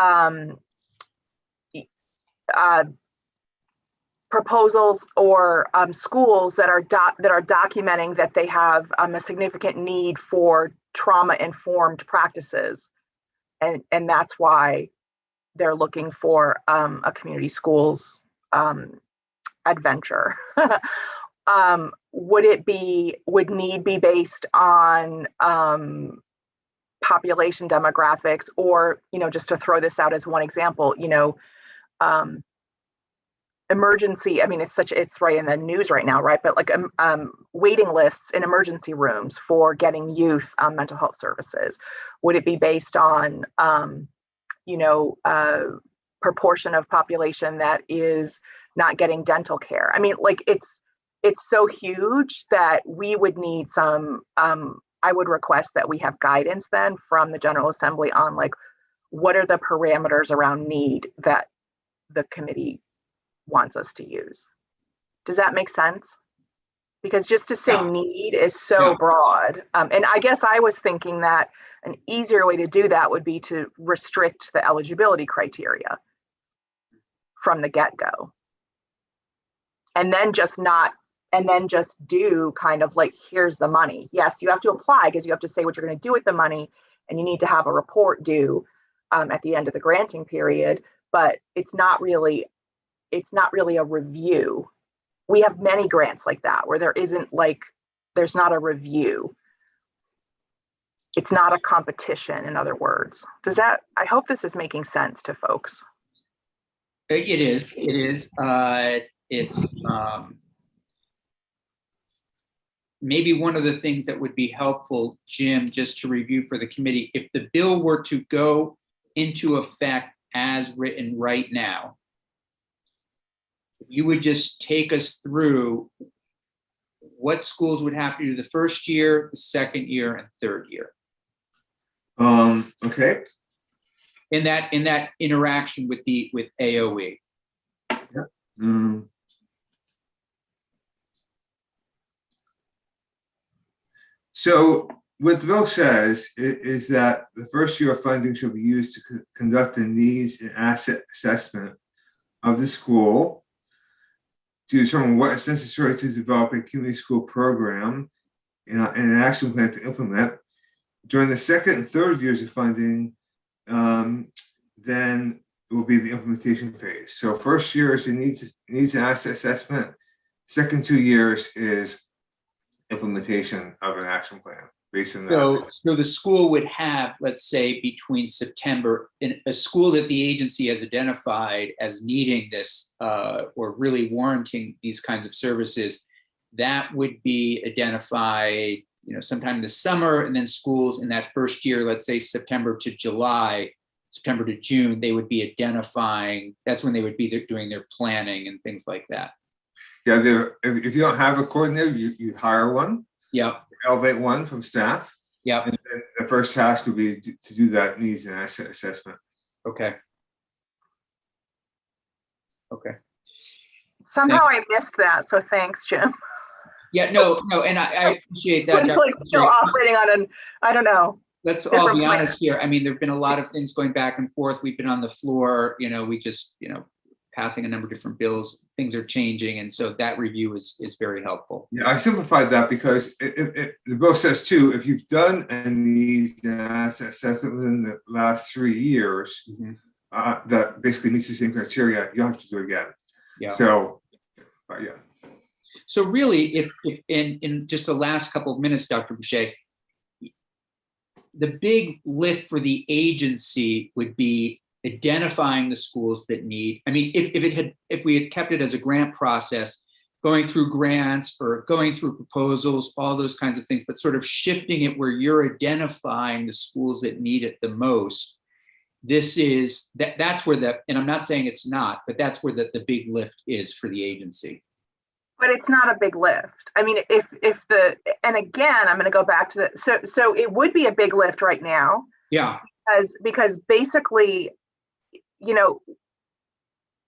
proposals or schools that are documenting that they have a significant need for trauma-informed practices, and that's why they're looking for a community schools adventure. Would need be based on population demographics, or just to throw this out as one example, emergency, it's right in the news right now, right? But like waiting lists in emergency rooms for getting youth mental health services. Would it be based on proportion of population that is not getting dental care? It's so huge that we would need some, I would request that we have guidance then from the General Assembly on like, what are the parameters around need that the committee wants us to use. Does that make sense? Because just to say need is so broad. And I guess I was thinking that an easier way to do that would be to restrict the eligibility criteria from the get-go. And then just do kind of like, here's the money. Yes, you have to apply because you have to say what you're going to do with the money, and you need to have a report due at the end of the granting period, but it's not really a review. We have many grants like that where there's not a review. It's not a competition, in other words. I hope this is making sense to folks.
It is. It's maybe one of the things that would be helpful, Jim, just to review for the committee, if the bill were to go into effect as written right now, you would just take us through what schools would have to do the first year, the second year, and third year.
Okay.
In that interaction with AOE.
Yeah. So what the bill says is that the first year of funding shall be used to conduct the needs and asset assessment of the school to determine what is necessary to develop a community school program and an action plan to implement. During the second and third years of funding, then it will be the implementation phase. So first year is the needs and asset assessment. Second 2 years is implementation of an action plan based on that.
So the school would have, let's say, between September, in a school that the agency has identified as needing this or really warranting these kinds of services, that would be identified, sometime this summer, and then schools in that first year, let's say September to July, September to June, they would be identifying, that's when they would be doing their planning and things like that.
Yeah, if you don't have a coordinator, you hire one.
Yep.
Elevate one from staff.
Yep.
And then the first task would be to do that needs and asset assessment.
Okay.
Somehow I missed that, so thanks, Jim.
Yeah, no, and I appreciate that.
It's like still operating on I don't know.
let's all
different
be
plans.
honest here. I mean, there've been a lot of things going back and forth. We've been on the floor, we just, passing a number of different bills. Things are changing, and so that review is very helpful.
Yeah, I simplified that because the bill says too, if you've done a needs and asset assessment within the last 3 years, that basically meets the same criteria, you'll have to do it again.
Yeah.
So, yeah.
So really, if in just the last couple of minutes, Dr. Boucher, the big lift for the agency would be identifying the schools that need. I mean, if we had kept it as a grant process, going through grants or going through proposals, all those kinds of things, but sort of shifting it where you're identifying the schools that need it the most. That's where and I'm not saying it's not, but that's where the big lift is for the agency.
But it's not a big lift. I mean, and again, I'm going to go back to so it would be a big lift right now.
Yeah.
Because basically,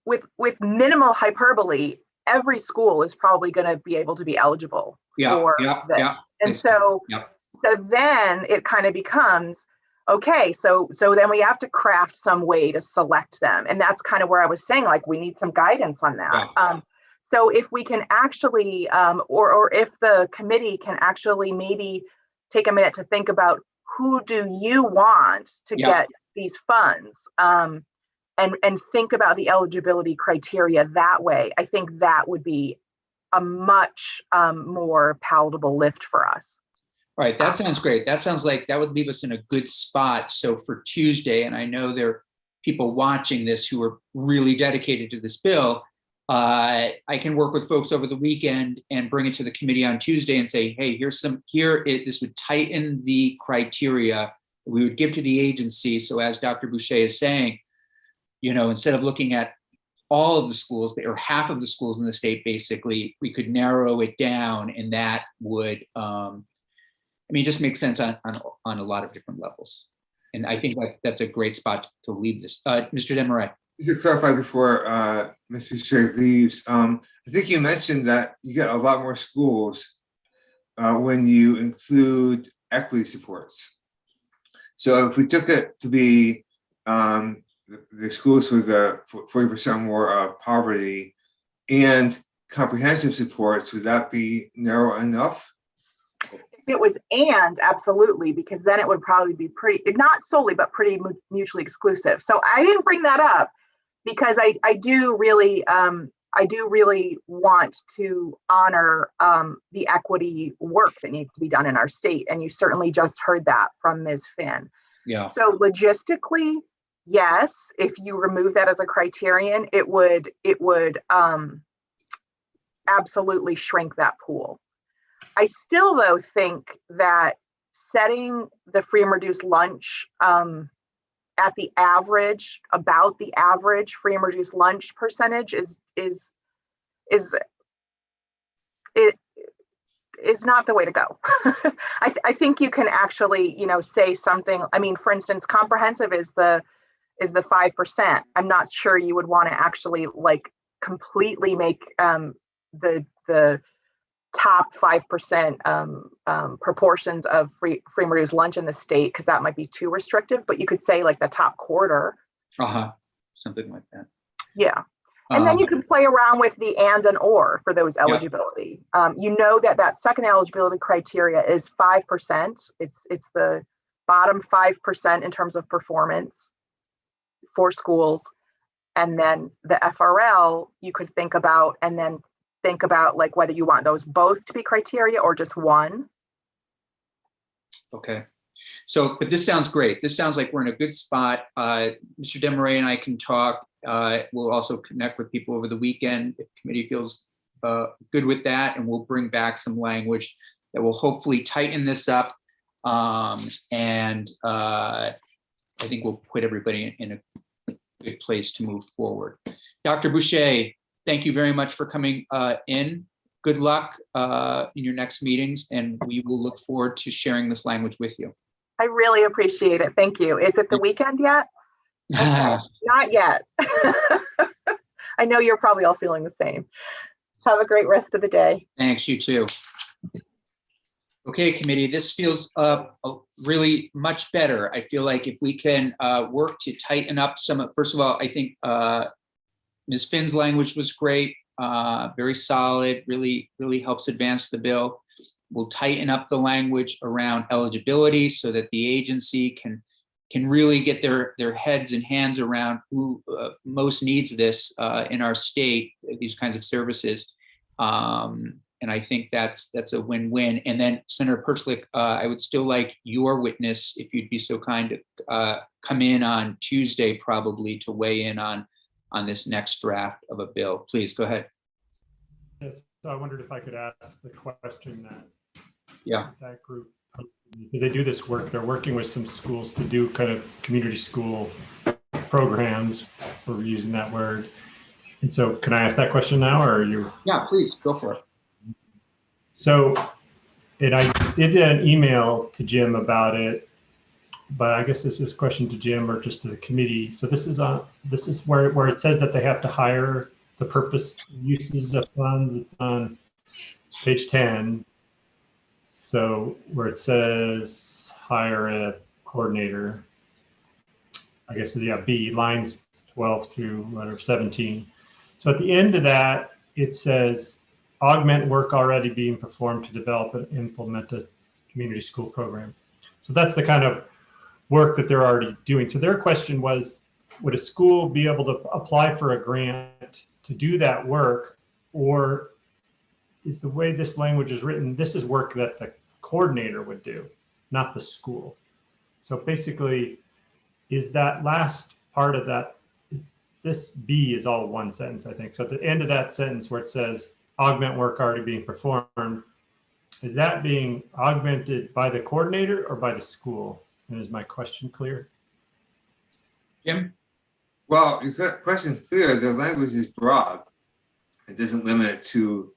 with minimal hyperbole, every school is probably going to be able to be eligible for this. And so then it kind of becomes, okay, so then we have to craft some way to select them. And that's kind of where I was saying, like, we need some guidance on that.
Yeah.
So if we can actually, or if the committee can actually maybe take a minute to think about who do you want to get these funds, and think about the eligibility criteria that way, I think that would be a much more palatable lift for us.
All right, that sounds great. That sounds like that would leave us in a good spot. So for Tuesday, and I know there are people watching this who are really dedicated to this bill, I can work with folks over the weekend and bring it to the committee on Tuesday and say, hey, this would tighten the criteria that we would give to the agency. So as Dr. Boucher is saying, instead of looking at all of the schools or half of the schools in the state, basically, we could narrow it down, and that would, just make sense on a lot of different levels. And I think that's a great spot to leave this. Mr. Desmarais.
Just to clarify before Ms. Boucher leaves, I think you mentioned that you get a lot more schools when you include equity supports. So if we took it to be the schools with 40% more of poverty and comprehensive supports, would that be narrow enough?
If it was absolutely, because then it would probably be pretty, not solely, but pretty mutually exclusive. So I didn't bring that up because I do really want to honor the equity work that needs to be done in our state. And you certainly just heard that from Ms. Finn.
Yeah.
So logistically, yes, if you remove that as a criterion, it would absolutely shrink that pool. I still, though, think that setting the free and reduced lunch at the average, about the average free and reduced lunch percentage is not the way to go. I think you can actually, say something. I mean, for instance, comprehensive is the 5%. I'm not sure you would want to actually completely make the top 5% proportions of free and reduced lunch in the state, because that might be too restrictive, but you could say the top quarter.
Something like that.
Yeah. And then you can play around with the and or for those eligibility. That second eligibility criteria is 5%. It's the bottom 5% in terms of performance for schools. And then the FRL you could think about, and then think about whether you want those both to be criteria or just one.
Okay. So, but this sounds great. This sounds like we're in a good spot. Mr. Desmarais and I can talk. We'll also connect with people over the weekend if the committee feels good with that, and we'll bring back some language that will hopefully tighten this up. And I think we'll put everybody in a good place to move forward. Dr. Boucher, thank you very much for coming in. Good luck in your next meetings, and we will look forward to sharing this language with you.
I really appreciate it. Thank you. Is it the weekend yet? Okay. Not yet. I know you're probably all feeling the same. Have a great rest of the day.
Thanks, you too. Okay, committee, this feels really much better. I feel like if we can work to tighten up first of all, I think Ms. Finn's language was great, very solid, really helps advance the bill. We'll tighten up the language around eligibility so that the agency can really get their heads and hands around who most needs this in our state, these kinds of services. And I think that's a win-win. And then Senator Perchlik, I would still like your witness, if you'd be so kind to come in on Tuesday, probably, to weigh in on this next draft of a bill. Please go ahead.
Yes, so I wondered if I could ask the question that group, because they do this work, they're working with some schools to do kind of community school programs, for using that word. And so can I ask that question now, or are you?
Yeah, please go for it.
So, and I did an email to Jim about it, but I guess this is a question to Jim or just to the committee. So this is where it says that they have to hire the purpose uses of funds. It's on page 10. So where it says hire a coordinator, I guess, yeah, B, lines 12 through whatever, 17. So at the end of that, it says augment work already being performed to develop and implement a community school program. So that's the kind of work that they're already doing. So their question was, would a school be able to apply for a grant to do that work, or is the way this language is written, this is work that the coordinator would do, not the school? So basically, is that last part of that, this B is all one sentence, I think. So at the end of that sentence where it says augment work already being performed, is that being augmented by the coordinator or by the school? And is my question clear?
Jim?
Well, your question is clear. The language is broad. It doesn't limit it to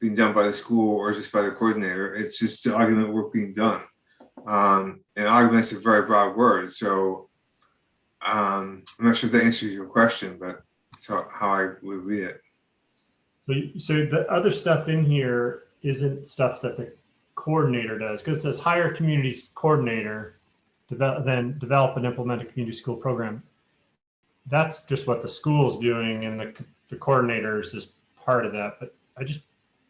being done by the school or just by the coordinator. It's just the augment work being done. And augment's a very broad word. So I'm not sure if that answers your question, but that's how I would read it.
So the other stuff in here isn't stuff that the coordinator does, because it says hire community coordinator, then develop and implement a community school program. That's just what the school's doing, and the coordinators is part of that. But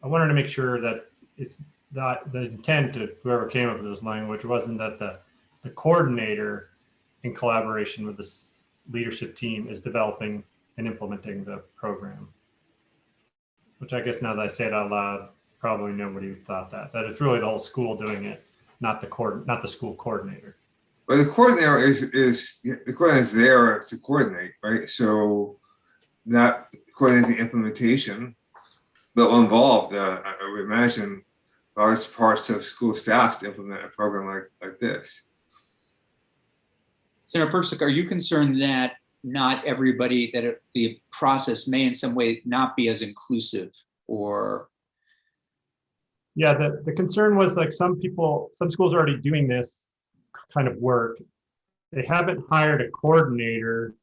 I wanted to make sure that it's not the intent of whoever came up with this language wasn't that the coordinator, in collaboration with the leadership team, is developing and implementing the program. Which I guess now that I say it out loud, probably nobody thought that it's really the whole school doing it, not the school coordinator.
But the coordinator is there to coordinate, right? So not coordinating the implementation, but will involve I would imagine large parts of school staff to implement a program like this.
Senator Perchlik, are you concerned that not everybody, that the process may in some way not be as inclusive, or?
Yeah, the concern was, like, some schools are already doing this kind of work. They haven't hired a coordinator,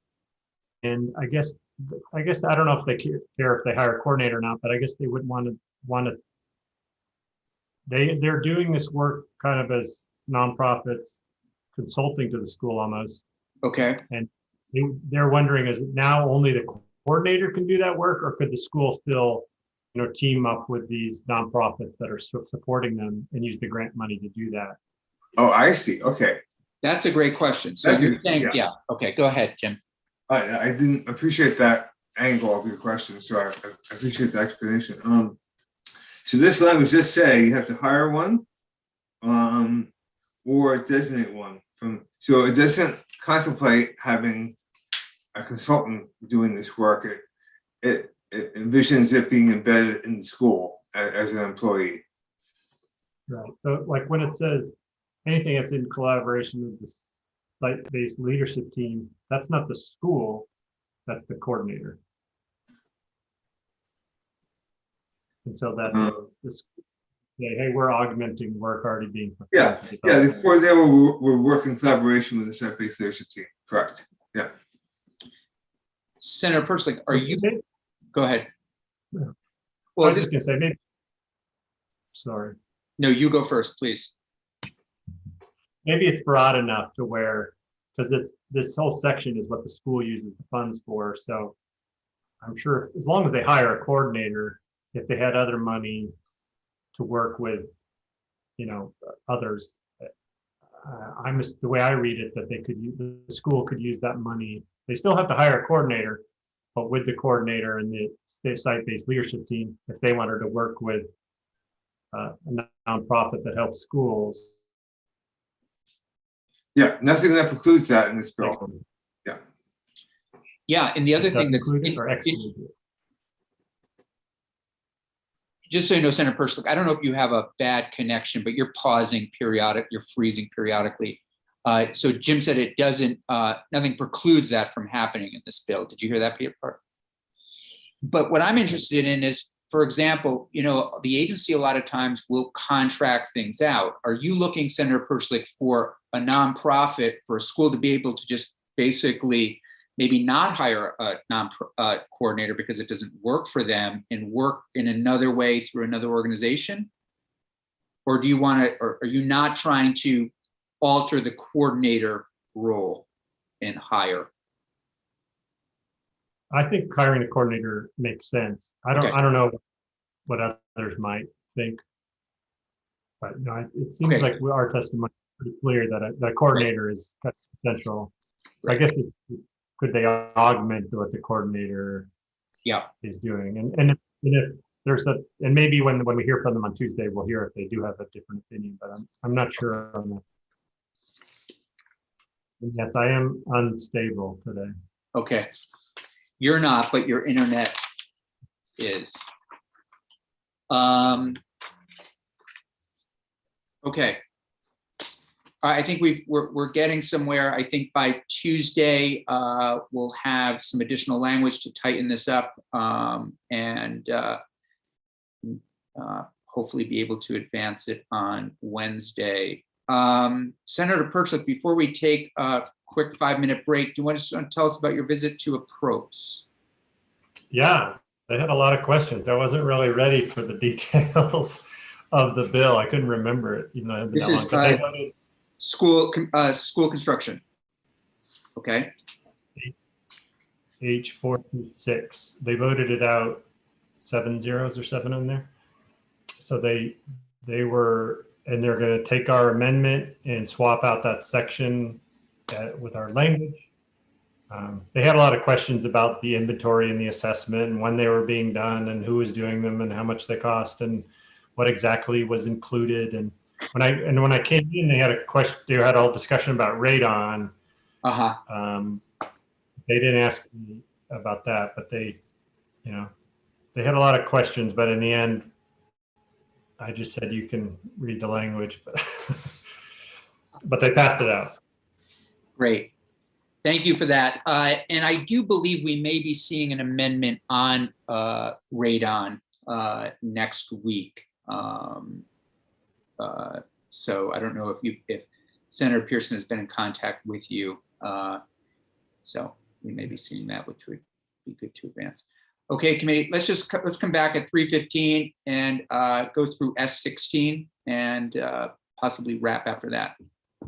and I guess I don't know if they care if they hire a coordinator or not, but I guess they wouldn't want to. They're doing this work kind of as nonprofits consulting to the school almost.
Okay.
And they're wondering, is it now only the coordinator can do that work, or could the school still, team up with these nonprofits that are supporting them and use the grant money to do that?
Oh, I see. Okay.
That's a great question. So you're saying, yeah. Okay, go ahead, Jim.
I didn't appreciate that angle of your question, so I appreciate the explanation. So this language just say you have to hire one, or designate one from. So it doesn't contemplate having a consultant doing this work. It envisions it being embedded in the school as an employee.
Right. So, like, when it says anything that's in collaboration with the site-based leadership team, that's not the school, that's the coordinator. And so that is this. Hey, we're augmenting work already being performed.
Yeah. The coordinator will work in collaboration with the site-based leadership team. Correct. Yeah.
Senator Perchlik, are you? Go ahead.
Yeah.
Well,
I was just gonna say, maybe. Sorry.
No, you go first, please.
Maybe it's broad enough to where, because this whole section is what the school uses the funds for. So I'm sure as long as they hire a coordinator, if they had other money to work with, others, the way I read it, that the school could use that money. They still have to hire a coordinator, but with the coordinator and the site-based leadership team, if they wanted to work with a nonprofit that helps schools.
Yeah, nothing that precludes that in this bill. Yeah.
Yeah, and the other thing that's
included or excluded.
Just so you know, Senator Pershlik, I don't know if you have a bad connection, but you're pausing you're freezing periodically. So Jim said it doesn't, nothing precludes that from happening in this bill. Did you hear that, Peter? But what I'm interested in is, for example, the agency a lot of times will contract things out. Are you looking, Senator Pershlik, for a nonprofit, for a school to be able to just basically maybe not hire a coordinator because it doesn't work for them and work in another way through another organization? Or do you want to, or are you not trying to alter the coordinator role and hire?
I think hiring a coordinator makes sense. I don't know what others might think, but it seems like our testimony is pretty clear that a coordinator is essential. I guess could they augment what the coordinator is doing? And if there's and maybe when we hear from them on Tuesday, we'll hear if they do have a different opinion, but I'm not sure on that. Yes, I am unstable today.
Okay. You're not, but your internet is. Okay. I think we're getting somewhere. I think by Tuesday, we'll have some additional language to tighten this up and hopefully be able to advance it on Wednesday. Senator Pershlik, before we take a quick 5-minute break, do you want to tell us about your visit to Approach?
Yeah, they had a lot of questions. I wasn't really ready for the details of the bill. I couldn't remember it, even though it had been that long. But they voted
school construction. Okay.
H4 through 6. They voted it out 7 zeros or 7 in there. So they were, and they're going to take our amendment and swap out that section with our language. They had a lot of questions about the inventory and the assessment and when they were being done and who was doing them and how much they cost and what exactly was included. And when I came in, they had a question. They had a whole discussion about radon. They didn't ask me about that, but they had a lot of questions. But in the end, I just said you can read the language, but they passed it out.
Great. Thank you for that. And I do believe we may be seeing an amendment on radon next week. So I don't know if Senator Pearson has been in contact with you. So we may be seeing that, which would be good to advance. Okay, committee, let's come back at 3:15 and go through S16 and possibly wrap after that.